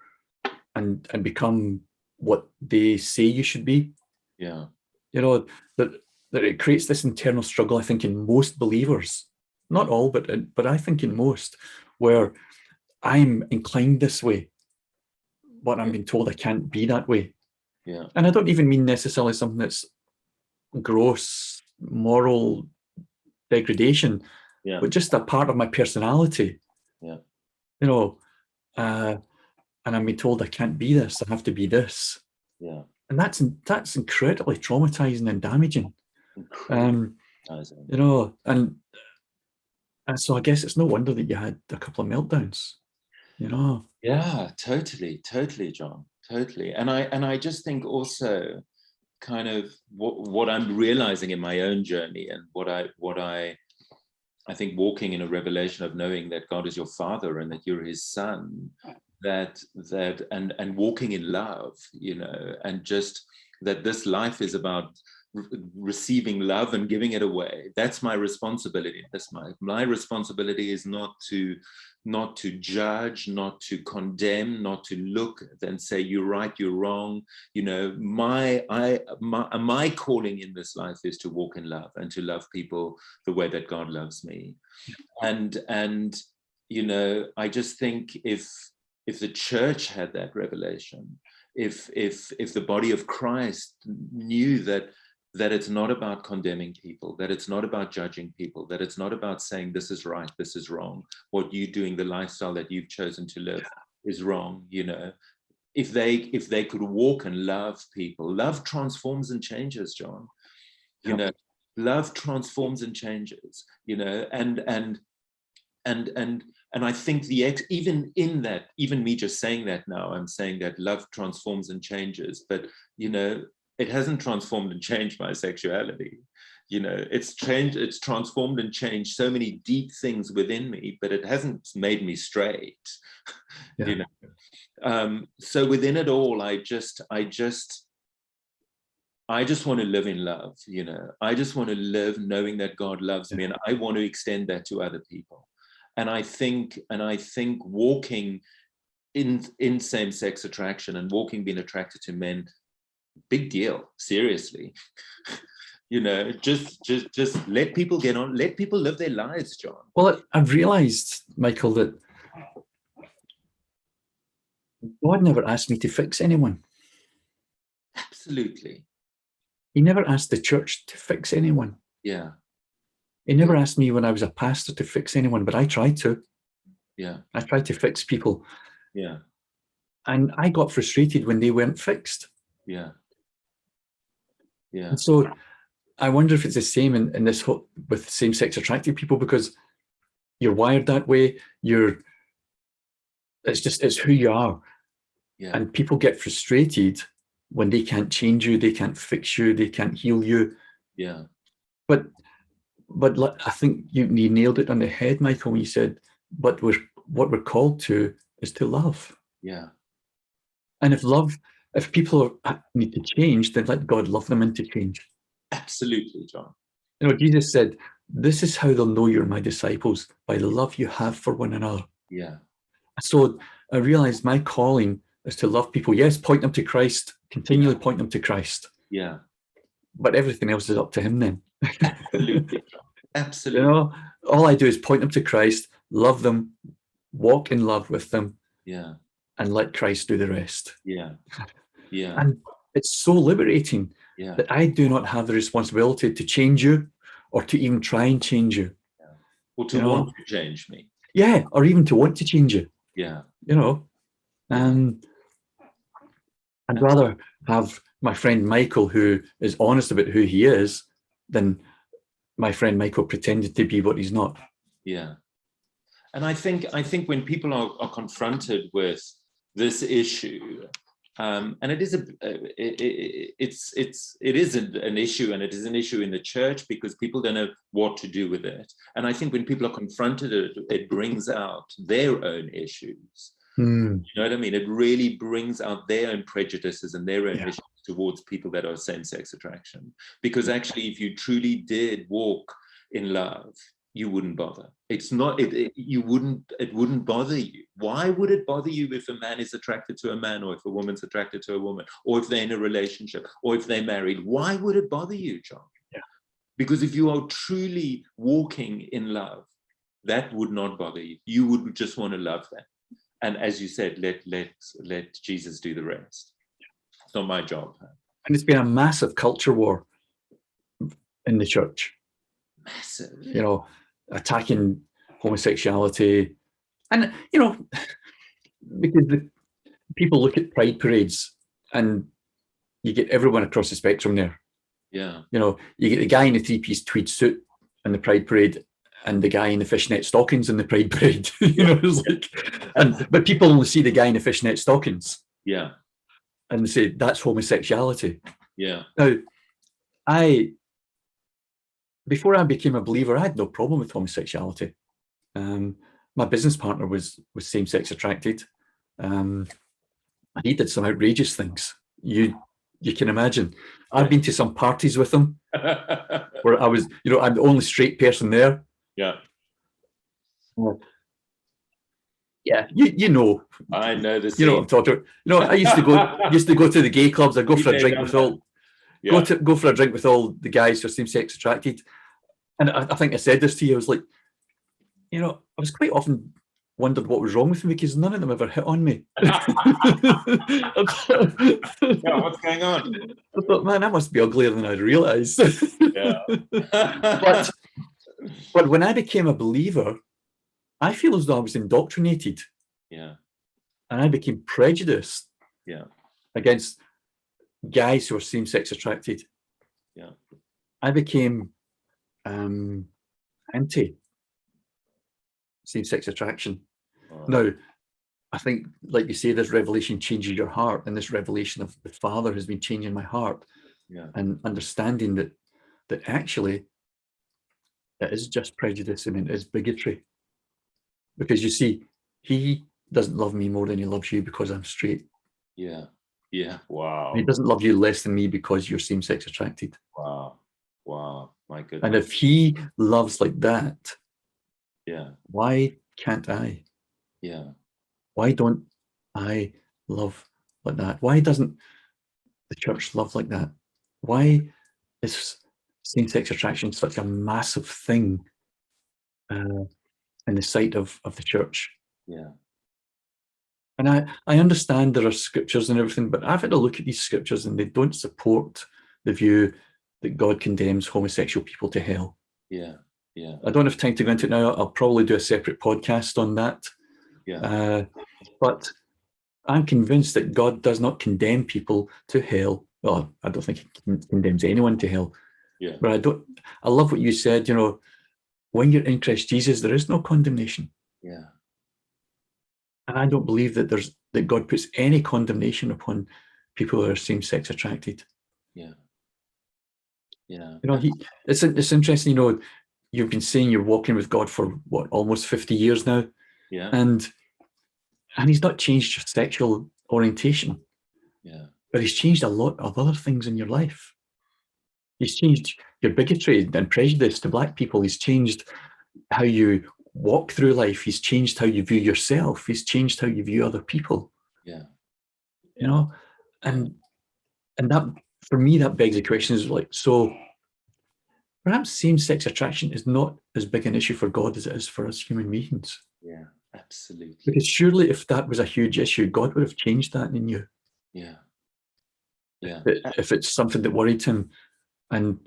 and become what they say you should be. Yeah. That it creates this internal struggle, I think, in most believers, not all, but I think in most, where I'm inclined this way, but I'm being told I can't be that way. Yeah. And I don't even mean necessarily something that's gross moral degradation, but just a part of my personality. Yeah. And I'm being told I can't be this, I have to be this. Yeah. And that's incredibly traumatizing and damaging. And so I guess it's no wonder that you had a couple of meltdowns. Yeah, totally, John, totally. And I just think also kind of what I'm realizing in my own journey, and what I think walking in a revelation of knowing that God is your Father and that you're His Son, that and walking in love, and just that this life is about receiving love and giving it away. That's my responsibility. That's my responsibility is not to judge, not to condemn, not to look and say you're right, you're wrong. My calling in this life is to walk in love and to love people the way that God loves me. And I just think if the church had that revelation, if the body of Christ knew that it's not about condemning people, that it's not about judging people, that it's not about saying this is right, this is wrong, what you're doing, the lifestyle that you've chosen to live is wrong, if they could walk and love people. Love transforms and changes, John. Love transforms and changes, and I think even in that, even me just saying that now, I'm saying that love transforms and changes, but it hasn't transformed and changed my sexuality. It's transformed and changed so many deep things within me, but it hasn't made me straight. So within it all, I just want to live in love. I just want to live knowing that God loves me, and I want to extend that to other people. And I think walking in same-sex attraction and being attracted to men, big deal, seriously. Just let people get on, let people live their lives, John. Well, I've realized, Michael, that God never asked me to fix anyone. Absolutely. He never asked the church to fix anyone. Yeah. He never asked me when I was a pastor to fix anyone, but I tried to. Yeah. I tried to fix people. Yeah. And I got frustrated when they weren't fixed. Yeah. Yeah. And so I wonder if it's the same in this with same-sex attracted people, because you're wired that way. It's who you are. Yeah. And people get frustrated when they can't change you, they can't fix you, they can't heal you. Yeah. But I think you nailed it on the head, Michael, when you said, but what we're called to is to love. Yeah. And if people need to change, then let God love them into change. Absolutely, John. Jesus said, this is how they'll know you're my disciples, by the love you have for one another. Yeah. So I realized my calling is to love people. Yes, point them to Christ, continually point them to Christ. Yeah. But everything else is up to Him then. Absolutely, John. Absolutely. All I do is point them to Christ, love them, walk in love with them. Yeah. And let Christ do the rest. Yeah. Yeah. And it's so liberating that I do not have the responsibility to change you or to even try and change you. Yeah. Or to want to change me. Yeah, or even to want to change you. Yeah. I'd rather have my friend Michael, who is honest about who he is, than my friend Michael pretended to be what he's not. Yeah. And I think when people are confronted with this issue, and it is an issue, and it is an issue in the church because people don't know what to do with it. And I think when people are confronted, it brings out their own issues. You know what I mean? It really brings out their own prejudices and their own issues towards people that are same-sex attraction. Because actually, if you truly did walk in love, you wouldn't bother. It's not, it wouldn't bother you. Why would it bother you if a man is attracted to a man, or if a woman's attracted to a woman, or if they're in a relationship, or if they're married? Why would it bother you, John? Yeah. Because if you are truly walking in love, that would not bother you. You would just want to love them. And as you said, let Jesus do the rest. It's not my job. And it's been a massive culture war in the church. Massive. You know, attacking homosexuality. And, you know, because the people look at pride parades and you get everyone across the spectrum there. Yeah. You know, you get the guy in the three-piece tweed suit in the pride parade and the guy in the fishnet stockings in the pride parade. You know, it's like, but people only see the guy in the fishnet stockings. Yeah. And they say, that's homosexuality. Yeah. Now, before I became a believer, I had no problem with homosexuality. My business partner was same-sex attracted. And he did some outrageous things. You can imagine. I've been to some parties with him where I was, you know, I'm the only straight person there. Yeah. Yeah, you know. I know this. You know what I'm talking about. You know, I used to go to the gay clubs. I'd go for a drink with all go for a drink with all the guys who are same-sex attracted. And I think I said this to you. I was like, you know, I was quite often wondered what was wrong with me because none of them ever hit on me. Yeah, what's going on? I thought, man, I must be uglier than I'd realised. Yeah. But when I became a believer, I feel as though I was indoctrinated. Yeah. And I became prejudiced. Yeah. Against guys who are same-sex attracted. Yeah. I became anti same-sex attraction. Now, I think, like you say, this revelation changes your heart, and this revelation of the Father has been changing my heart. Yeah. And understanding that actually it is just prejudice and it is bigotry. Because you see, he doesn't love me more than he loves you because I'm straight. Yeah. Yeah. Wow. He doesn't love you less than me because you're same-sex attracted. Wow. Wow. My goodness. And if he loves like that, yeah, why can't I? Yeah. Why don't I love like that? Why doesn't the church love like that? Why is same-sex attraction such a massive thing in the sight of the church? Yeah. And I understand there are scriptures and everything, but I've had a look at these scriptures and they don't support the view that God condemns homosexual people to hell. Yeah. Yeah. I don't have time to go into it now. I'll probably do a separate podcast on that. Yeah. But I'm convinced that God does not condemn people to hell. Well, I don't think he condemns anyone to hell. Yeah. But I love what you said, you know, when you're in Christ Jesus, there is no condemnation. Yeah. And I don't believe that God puts any condemnation upon people who are same-sex attracted. Yeah. Yeah. You know, it's interesting, you know, you've been saying you're walking with God for what, almost 50 years now? Yeah. And he's not changed your sexual orientation. Yeah. But he's changed a lot of other things in your life. He's changed your bigotry and prejudice to black people. He's changed how you walk through life. He's changed how you view yourself. He's changed how you view other people. Yeah. You know, and that, for me, that begs the question is like, so perhaps same-sex attraction is not as big an issue for God as it is for us human beings. Yeah, absolutely. Because surely if that was a huge issue, God would have changed that in you. Yeah. Yeah. If it's something that worried him and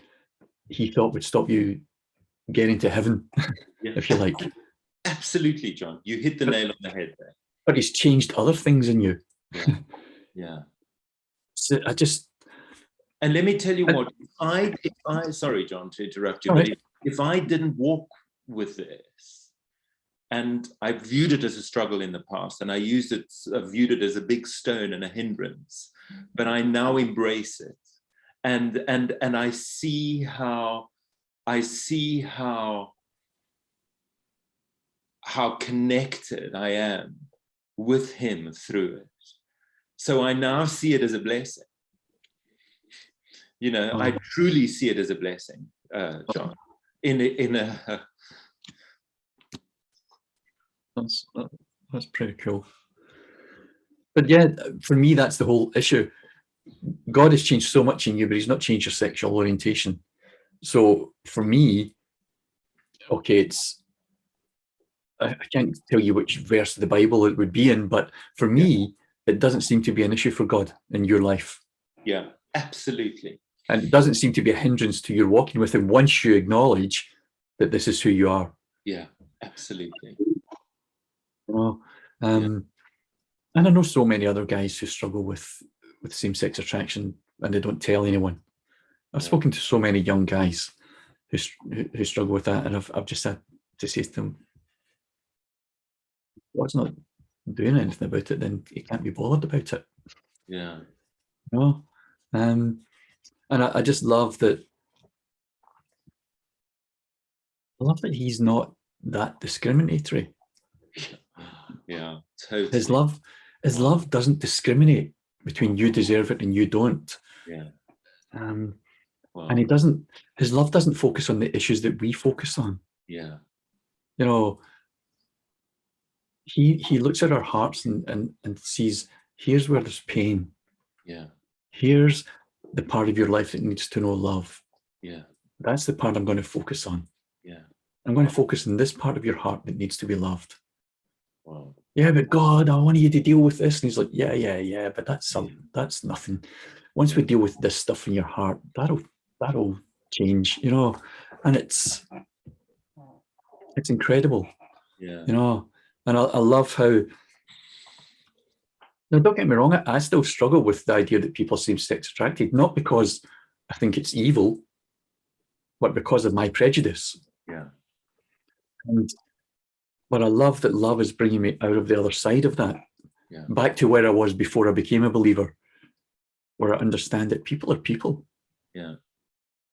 he thought would stop you getting to heaven, Yeah. if you like. Absolutely, John. You hit the nail on the head there. But he's changed other things in you. Yeah. Yeah. So And let me tell you what, if I sorry, John, to interrupt you, All but right. if I didn't walk with this, and I viewed it as a struggle in the past, and I viewed it as a big stone and a hindrance, but I now embrace it, and I see how connected I am with him through it. So I now see it as a blessing. You know, I truly see it as a blessing, John. That's pretty cool. But yeah, for me, that's the whole issue. God has changed so much in you, but he's not changed your sexual orientation. So for me, okay, I can't tell you which verse of the Bible it would be in, but for me, it doesn't seem to be an issue for God in your life. Yeah, absolutely. And it doesn't seem to be a hindrance to your walking with him once you acknowledge that this is who you are. Yeah, absolutely. And I know so many other guys who struggle with same-sex attraction and they don't tell anyone. I've spoken to so many young guys who struggle with that, and I've just had to say to them, God's not doing anything about it, then he can't be bothered about it. Yeah. And I just love that. I love that he's not that discriminatory. Yeah, totally. His love doesn't discriminate between you deserve it and you don't. Yeah. And his love doesn't focus on the issues that we focus on. Yeah. You know, he looks at our hearts and sees, here's where there's pain. Yeah. Here's the part of your life that needs to know love. Yeah. That's the part I'm going to focus on. Yeah. I'm going to focus on this part of your heart that needs to be loved. Wow. Yeah, but God, I want you to deal with this. And he's like, yeah, but that's nothing. Once we deal with this stuff in your heart, that'll change, you know. And it's incredible. Yeah. You know, and I love how. Now, don't get me wrong, I still struggle with the idea that people seem sex attracted, not because I think it's evil, but because of my prejudice. Yeah. But I love that love is bringing me out of the other side of that, back to where I was before I became a believer, where I understand that people are people. Yeah.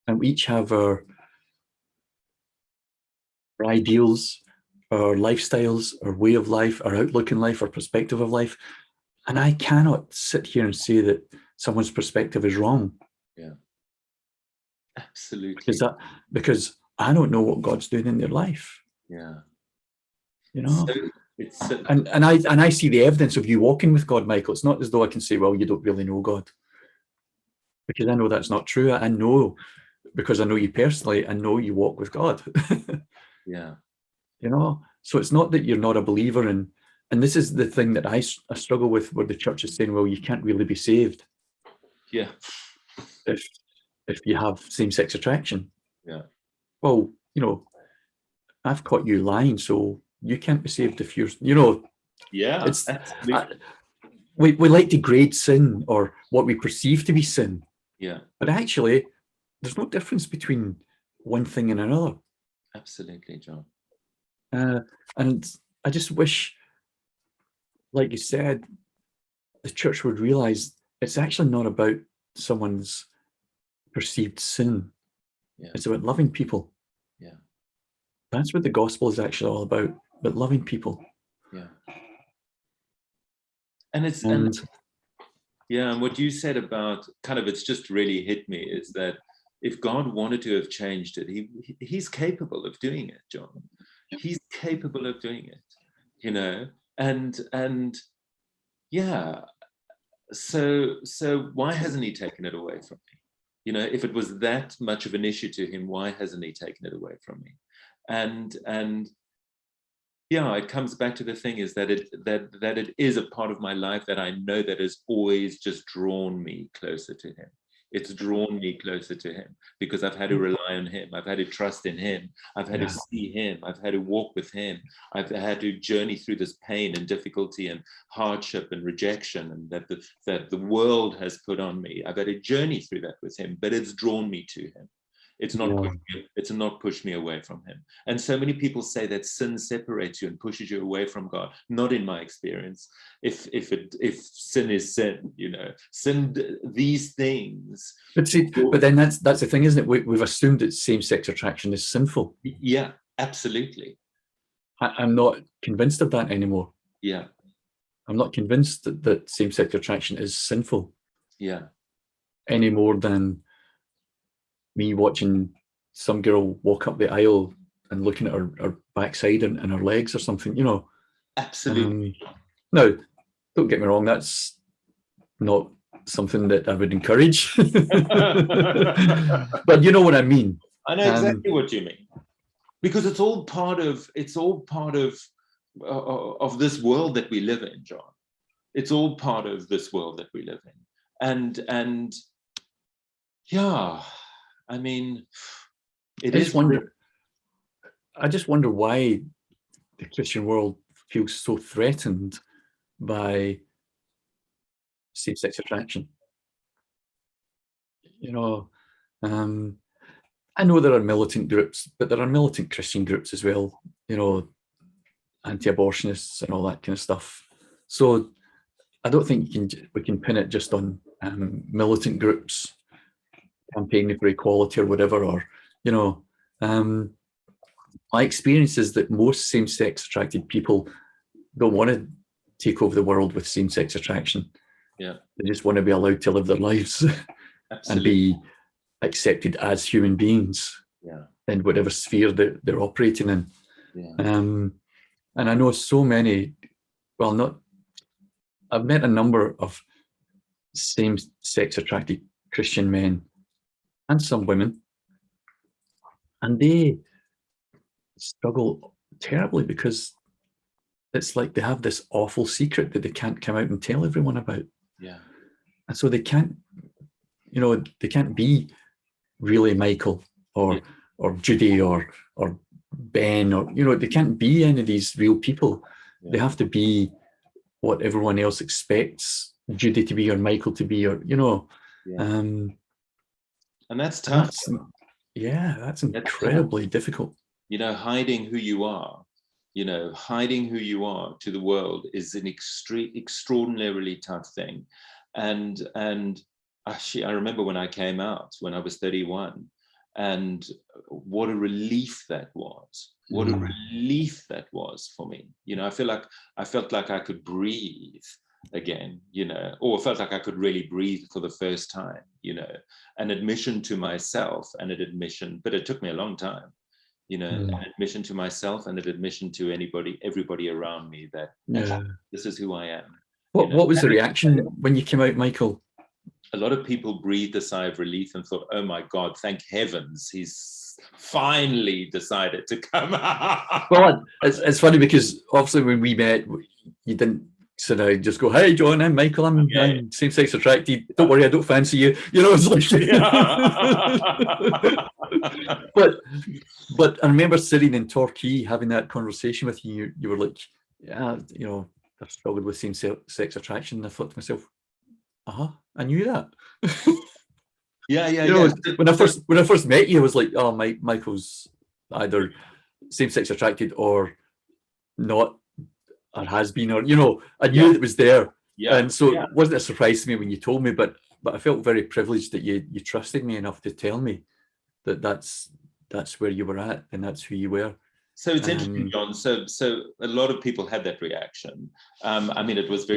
And we each have our ideals, our lifestyles, our way of life, our outlook in life, our perspective of life. And I cannot sit here and say that someone's perspective is wrong. Yeah. Absolutely. Because I don't know what God's doing in their life. Yeah. You know? And I see the evidence of you walking with God, Michael. It's not as though I can say, well, you don't really know God. Because I know that's not true. I know, because I know you personally, I know you walk with God. Yeah. You know? So it's not that you're not a believer, and this is the thing that I struggle with, where the church is saying, well, you can't really be saved. Yeah. If you have same-sex attraction. Yeah. Well, you know, I've caught you lying, so you can't be saved if you're, you know. Yeah. We like to grade sin, or what we perceive to be sin. Yeah. But actually, there's no difference between one thing and another. Absolutely, John. And I just wish, like you said, the church would realize it's actually not about someone's perceived sin. Yeah. It's about loving people. Yeah. That's what the gospel is actually all about loving people. Yeah. And what you said about it's just really hit me, is that if God wanted to have changed it, he's capable of doing it, John. He's capable of doing it, you know, and yeah. So why hasn't he taken it away from me? You know, if it was that much of an issue to him, why hasn't he taken it away from me? And yeah, it comes back to the thing is that it is a part of my life that I know that has always just drawn me closer to him. It's drawn me closer to him because I've had to rely on him. I've had to trust in him. I've had to see him. I've had to walk with him. I've had to journey through this pain and difficulty and hardship and rejection and that the world has put on me. I've had to journey through that with him, but it's drawn me to him. It's not pushed me away from him. And so many people say that sin separates you and pushes you away from God. Not in my experience. If sin is sin, sin, these things. But see, but then that's the thing, isn't it? We've assumed that same-sex attraction is sinful. Yeah, absolutely. I'm not convinced of that anymore. Yeah. I'm not convinced that same-sex attraction is sinful. Yeah. Any more than me watching some girl walk up the aisle and looking at her backside and her legs or something, Absolutely. Now, don't get me wrong, that's not something that I would encourage. But you know what I mean. I know exactly what you mean. Because it's all part of this world that we live in, John. It's all part of this world that we live in. And yeah, I mean, I just wonder why the Christian world feels so threatened by same-sex attraction. I know there are militant groups, but there are militant Christian groups as well, anti-abortionists and all that kind of stuff. So I don't think we can pin it just on militant groups campaigning for equality or whatever, or my experience is that most same-sex attracted people don't want to take over the world with same-sex attraction. Yeah, they just want to be allowed to live their lives and be accepted as human beings in whatever sphere they're operating in. And I know so many, I've met a number of same-sex attracted Christian men and some women, and they struggle terribly because it's like they have this awful secret that they can't come out and tell everyone about. Yeah. And so they can't be really Michael or Judy or Ben or, they can't be any of these real people. Yeah. They have to be what everyone else expects Judy to be or Michael to be, or, and that's tough. That's incredibly difficult. Hiding who you are, hiding who you are to the world is an extraordinarily tough thing. And actually, I remember when I came out, when I was 31, and what a relief that was. What a relief that was for me. I felt like I could breathe again, or felt like I could really breathe for the first time, an admission to myself and an admission, but it took me a long time, an admission to myself and an admission to everybody around me that this is who I am. What was the reaction when you came out, Michael? A lot of people breathed a sigh of relief and thought, oh my God, thank heavens, he's finally decided to come out. Well, it's funny because obviously when we met, you didn't sit down, just go, hey, John, I'm Michael, I'm same-sex attracted. Don't worry, I don't fancy you. It's like... But I remember sitting in Torquay having that conversation with you. You were like, I've struggled with same-sex attraction. And I thought to myself, I knew that. When I first met you, I was like, oh, Michael's either same-sex attracted or not, or has been, or I knew it was there. And so it wasn't a surprise to me when you told me, but I felt very privileged that you trusted me enough to tell me that that's where you were at and that's who you were. So it's interesting, John. So a lot of people had that reaction. It was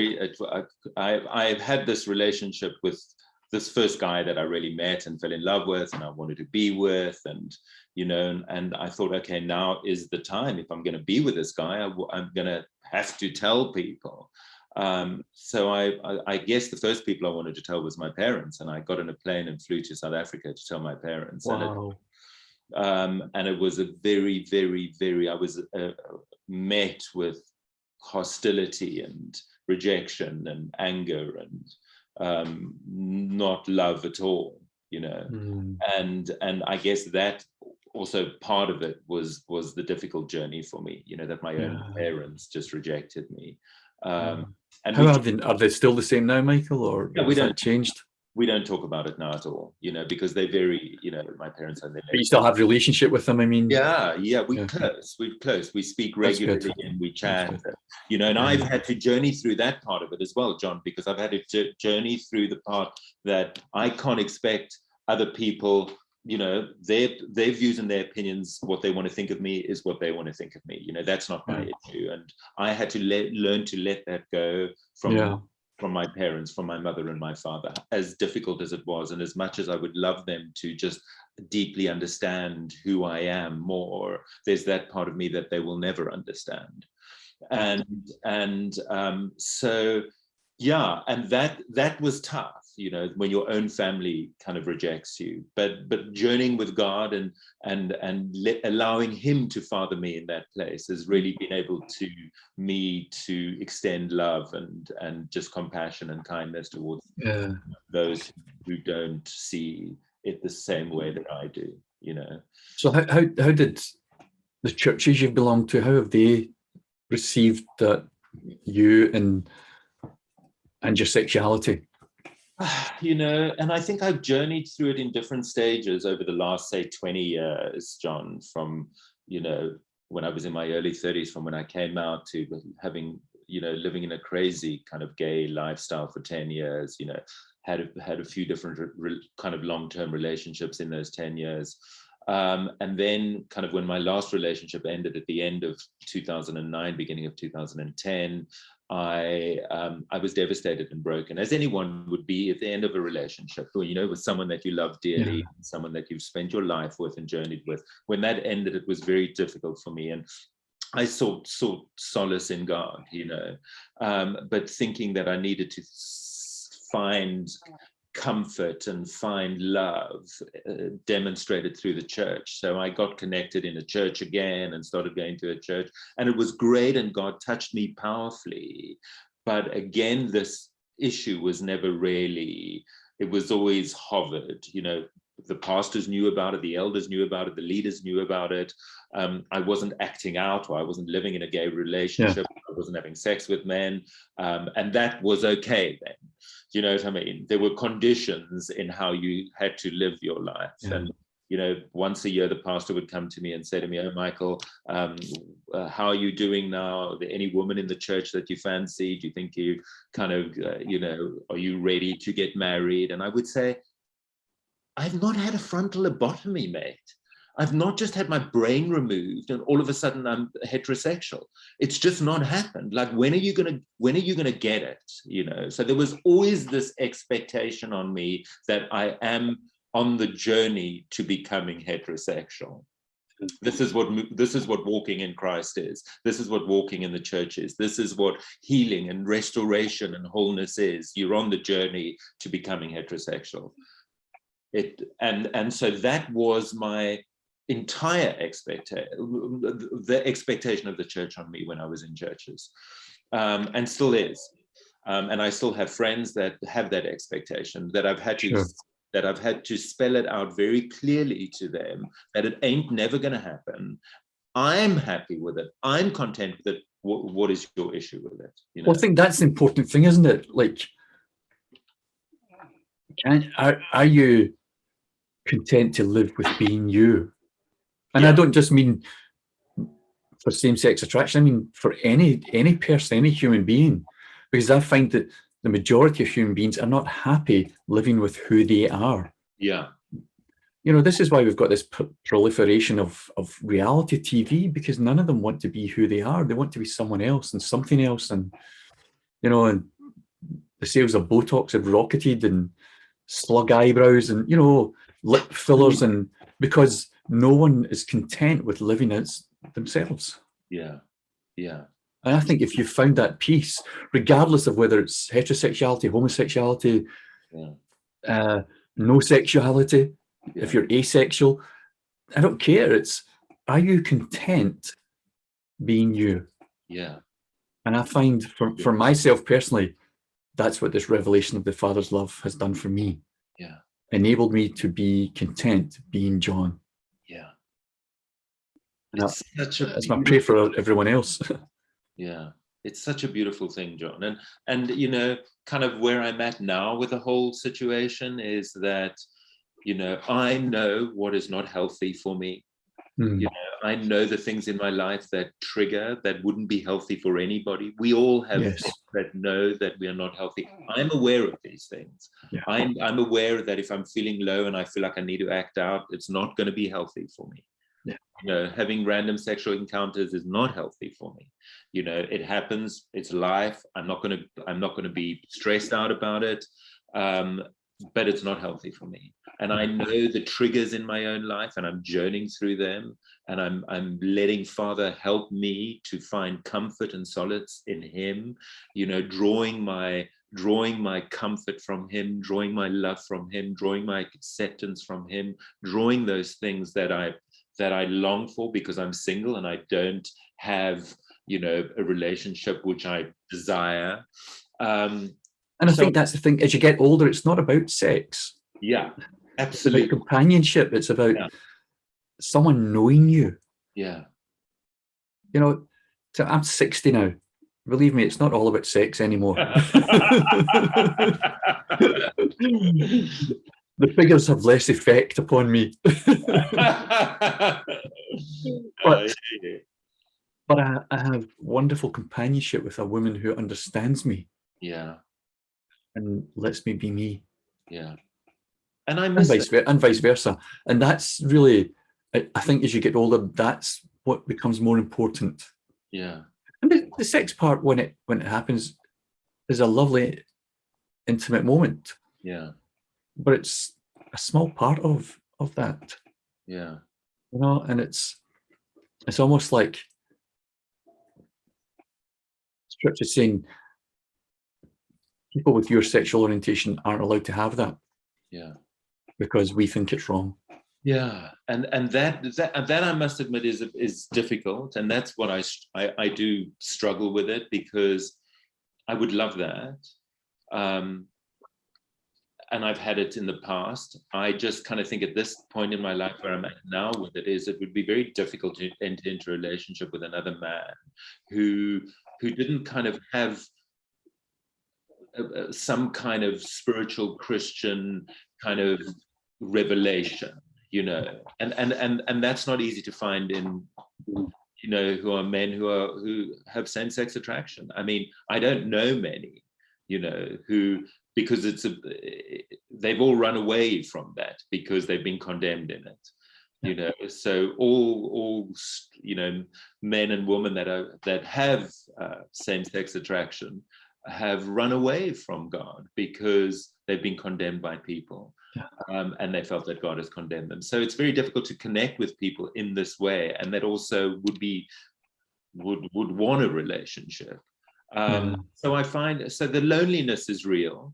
I've had this relationship with this first guy that I really met and fell in love with, and I wanted to be with, and and I thought, okay, now is the time. If I'm going to be with this guy, I'm going to have to tell people. So I guess the first people I wanted to tell was my parents, and I got on a plane and flew to South Africa to tell my parents. Wow. And it was a very, very, very, I was met with hostility and rejection and anger and not love at all, you know. And I guess that also part of it was the difficult journey for me, you know, that my own parents just rejected me. And how are they still the same now, Michael, or yeah, has that changed? We don't talk about it now at all, you know, because they're very, you know, my parents are there. But you still have relationship with them, I mean? Yeah, we're close. We speak regularly and we chat, you know, and I've had to journey through that part of it as well, John, because I've had to journey through the part that I can't expect other people, you know, their views and their opinions, what they want to think of me is what they want to think of me. You know, that's not my issue. And I had to learn to let that go from my parents, from my mother and my father, as difficult as it was. And as much as I would love them to just deeply understand who I am more, there's that part of me that they will never understand. And so, yeah, and that was tough, you know, when your own family kind of rejects you, but journeying with God and allowing him to father me in that place has really been able to extend love and just compassion and kindness towards those who don't see it the same way that I do, you know. So how did the churches you've belonged to, how have they received that you and your sexuality? You know, and I think I've journeyed through it in different stages over the last, say, 20 years, John, from, you know, when I was in my early 30s, from when I came out to having, you know, living in a crazy kind of gay lifestyle for 10 years, you know, had a few different kind of long-term relationships in those 10 years. And then kind of when my last relationship ended at the end of 2009, beginning of 2010, I was devastated and broken, as anyone would be at the end of a relationship, you know, with someone that you love dearly, someone that you've spent your life with and journeyed with. When that ended, it was very difficult for me. And I sought solace in God, you know, but thinking that I needed to find comfort and find love demonstrated through the church. So I got connected in a church again and started going to a church, and it was great, and God touched me powerfully. But again, this issue was never really, it was always hovered, you know. The pastors knew about it, the elders knew about it, the leaders knew about it. I wasn't acting out, or I wasn't living in a gay relationship. I wasn't having sex with men, and that was okay then. You know what I mean? There were conditions in how you had to live your life. And, you know, once a year, the pastor would come to me and say to me, "Oh, Michael, how are you doing now? Are there any woman in the church that you fancy? Do you think you kind of, you know, are you ready to get married?" And I would say, "I've not had a frontal lobotomy, mate. I've not just had my brain removed and all of a sudden I'm heterosexual. It's just not happened. Like, when are you gonna get it?" You know. So there was always this expectation on me that I am on the journey to becoming heterosexual. This is what walking in Christ is. This is what walking in the church is. This is what healing and restoration and wholeness is. You're on the journey to becoming heterosexual. And so that was my entire the expectation of the church on me when I was in churches, and still is. And I still have friends that have that expectation, that I've had to spell it out very clearly to them that it ain't never going to happen. I'm happy with it. I'm content with it. What is your issue with it? You know? Well, I think that's the important thing, isn't it? Like, are you content to live with being you? And I don't just mean for same-sex attraction. I mean for any person, any human being, because I find that the majority of human beings are not happy living with who they are. Yeah. You know, this is why we've got this proliferation of reality TV, because none of them want to be who they are. They want to be someone else and something else. And, you know, and the sales of Botox have rocketed, and slug eyebrows, and, you know, lip fillers, and because no one is content with living as themselves. Yeah. And I think if you found that peace, regardless of whether it's heterosexuality, homosexuality, no sexuality, if you're asexual, I don't care. It's, are you content being you? Yeah. And I find for myself personally, that's what this revelation of the Father's love has done for me. Yeah. Enabled me to be content being John. Yeah. And It's such a that's my prayer for everyone else. Yeah. It's such a beautiful thing, John. And you know, kind of where I'm at now with the whole situation is that, you know, I know what is not healthy for me. You know, I know the things in my life that trigger, that wouldn't be healthy for anybody. We all have Yes. things that know that we are not healthy. I'm aware of these things. Yeah. I'm aware that if I'm feeling low and I feel like I need to act out, it's not going to be healthy for me. Yeah. You know, having random sexual encounters is not healthy for me. You know, it happens. It's life. I'm not going to be stressed out about it. But it's not healthy for me. And I know the triggers in my own life, and I'm journeying through them, and I'm letting Father help me to find comfort and solace in Him, you know, drawing my comfort from Him, drawing my love from Him, drawing my acceptance from Him, drawing those things that I long for because I'm single and I don't have, you know, a relationship which I desire. And I think that's the thing, as you get older, it's not about sex. Yeah, absolutely. It's about companionship. It's about someone knowing you. Yeah. You know, I'm 60 now. Believe me, it's not all about sex anymore. The figures have less effect upon me. But I have wonderful companionship with a woman who understands me. Yeah. And lets me be me. Yeah. And I miss and vice versa. And that's really, I think as you get older, that's what becomes more important. Yeah. And the sex part, when it happens, is a lovely, intimate moment. Yeah. But it's a small part of that. Yeah. You know, and it's almost like Scripture saying people with your sexual orientation aren't allowed to have that. Yeah. Because we think it's wrong. Yeah, and that I must admit is difficult, and that's what I do struggle with it, because I would love that, and I've had it in the past. I just kind of think at this point in my life where I'm at now with it would be very difficult to enter into a relationship with another man who didn't kind of have some kind of spiritual Christian kind of revelation, you know, and that's not easy to find in, you know, who are men who have same-sex attraction. I mean, I don't know many, you know, who, because they've all run away from that because they've been condemned in it, you know. So all you know, men and women that have same-sex attraction have run away from God because they've been condemned by people. And they felt that God has condemned them. So it's very difficult to connect with people in this way, and that also would want a relationship. So I find, so the loneliness is real,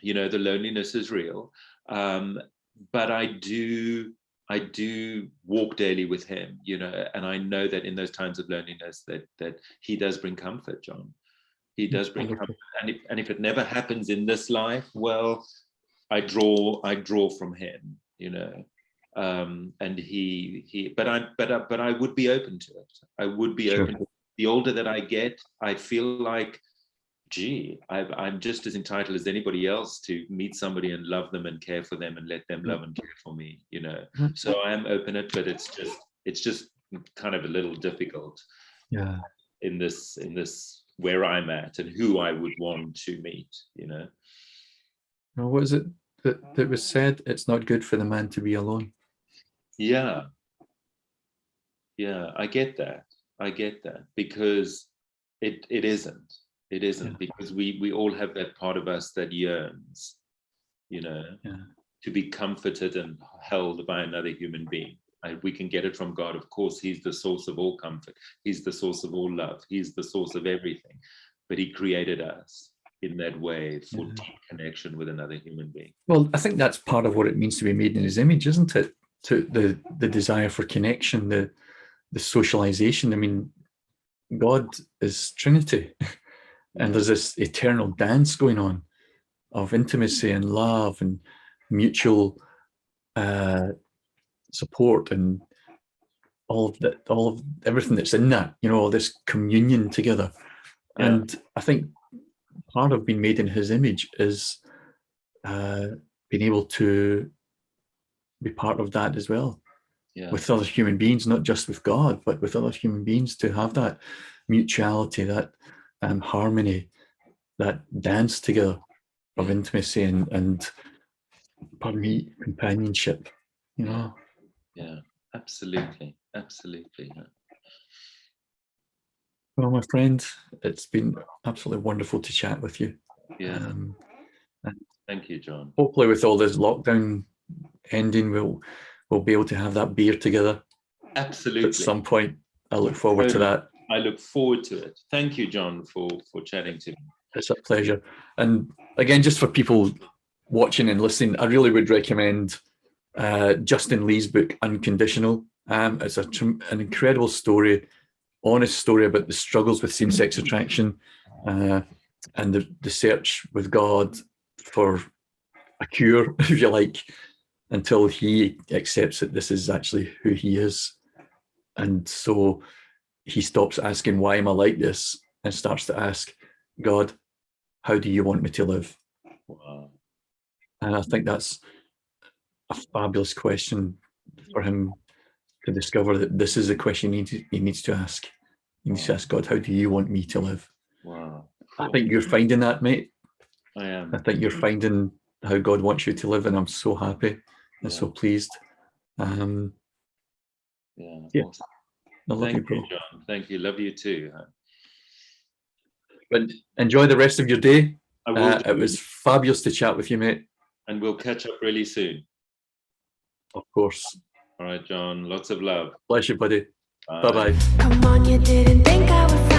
you know, the loneliness is real. But I do walk daily with Him, you know, and I know that in those times of loneliness that He does bring comfort, John. He does bring comfort. And if it never happens in this life, well, I draw from Him, you know, and he. But I would be open to it. I would be open. The older that I get, I feel like, gee, I'm just as entitled as anybody else to meet somebody and love them and care for them and let them love and care for me, you know. So I am open it, but it's just kind of a little difficult. Yeah. In this where I'm at and who I would want to meet, you know. Well, what is it that was said? It's not good for the man to be alone. Yeah, I get that because it isn't because we all have that part of us that yearns, you know, to be comforted and held by another human being. We can get it from God, of course. He's the source of all comfort. He's the source of all love. He's the source of everything. But He created us in that way for deep connection with another human being. Well, I think that's part of what it means to be made in His image, isn't it? To the desire for connection, the socialization. I mean, God is Trinity. And there's this eternal dance going on of intimacy and love and mutual support and all of that, all of everything that's in that, all this communion together. Yeah. And I think part of being made in his image is being able to be part of that as well. Yeah. With other human beings, not just with God, but with other human beings, to have that mutuality, that harmony, that dance together of intimacy and pardon me, companionship, Yeah, absolutely. Yeah. Well, my friend, it's been absolutely wonderful to chat with you. Yeah. Thank you, John. Hopefully with all this lockdown ending, we'll be able to have that beer together. Absolutely. At some point. I look forward to that. I look forward to it. Thank you, John, for chatting to me. It's a pleasure. And again, just for people watching and listening, I really would recommend Justin Lee's book, Unconditional. It's an incredible story, honest story about the struggles with same-sex attraction and the search with God for a cure, if you like, until he accepts that this is actually who he is. And so he stops asking, why am I like this? And starts to ask, God, how do you want me to live? Wow. And I think that's a fabulous question for him to discover, that this is the question he needs to ask. He needs to ask God, how do you want me to live? Wow. Cool. I think you're finding that, mate. I am. I think you're finding how God wants you to live, and I'm so happy and so pleased. Awesome. I love you, bro. John. Thank you. Love you too. But enjoy the rest of your day. I will. It was fabulous to chat with you, mate. And we'll catch up really soon. Of course. All right, John. Lots of love. Bless you, buddy. Bye-bye. Come on, you didn't think I would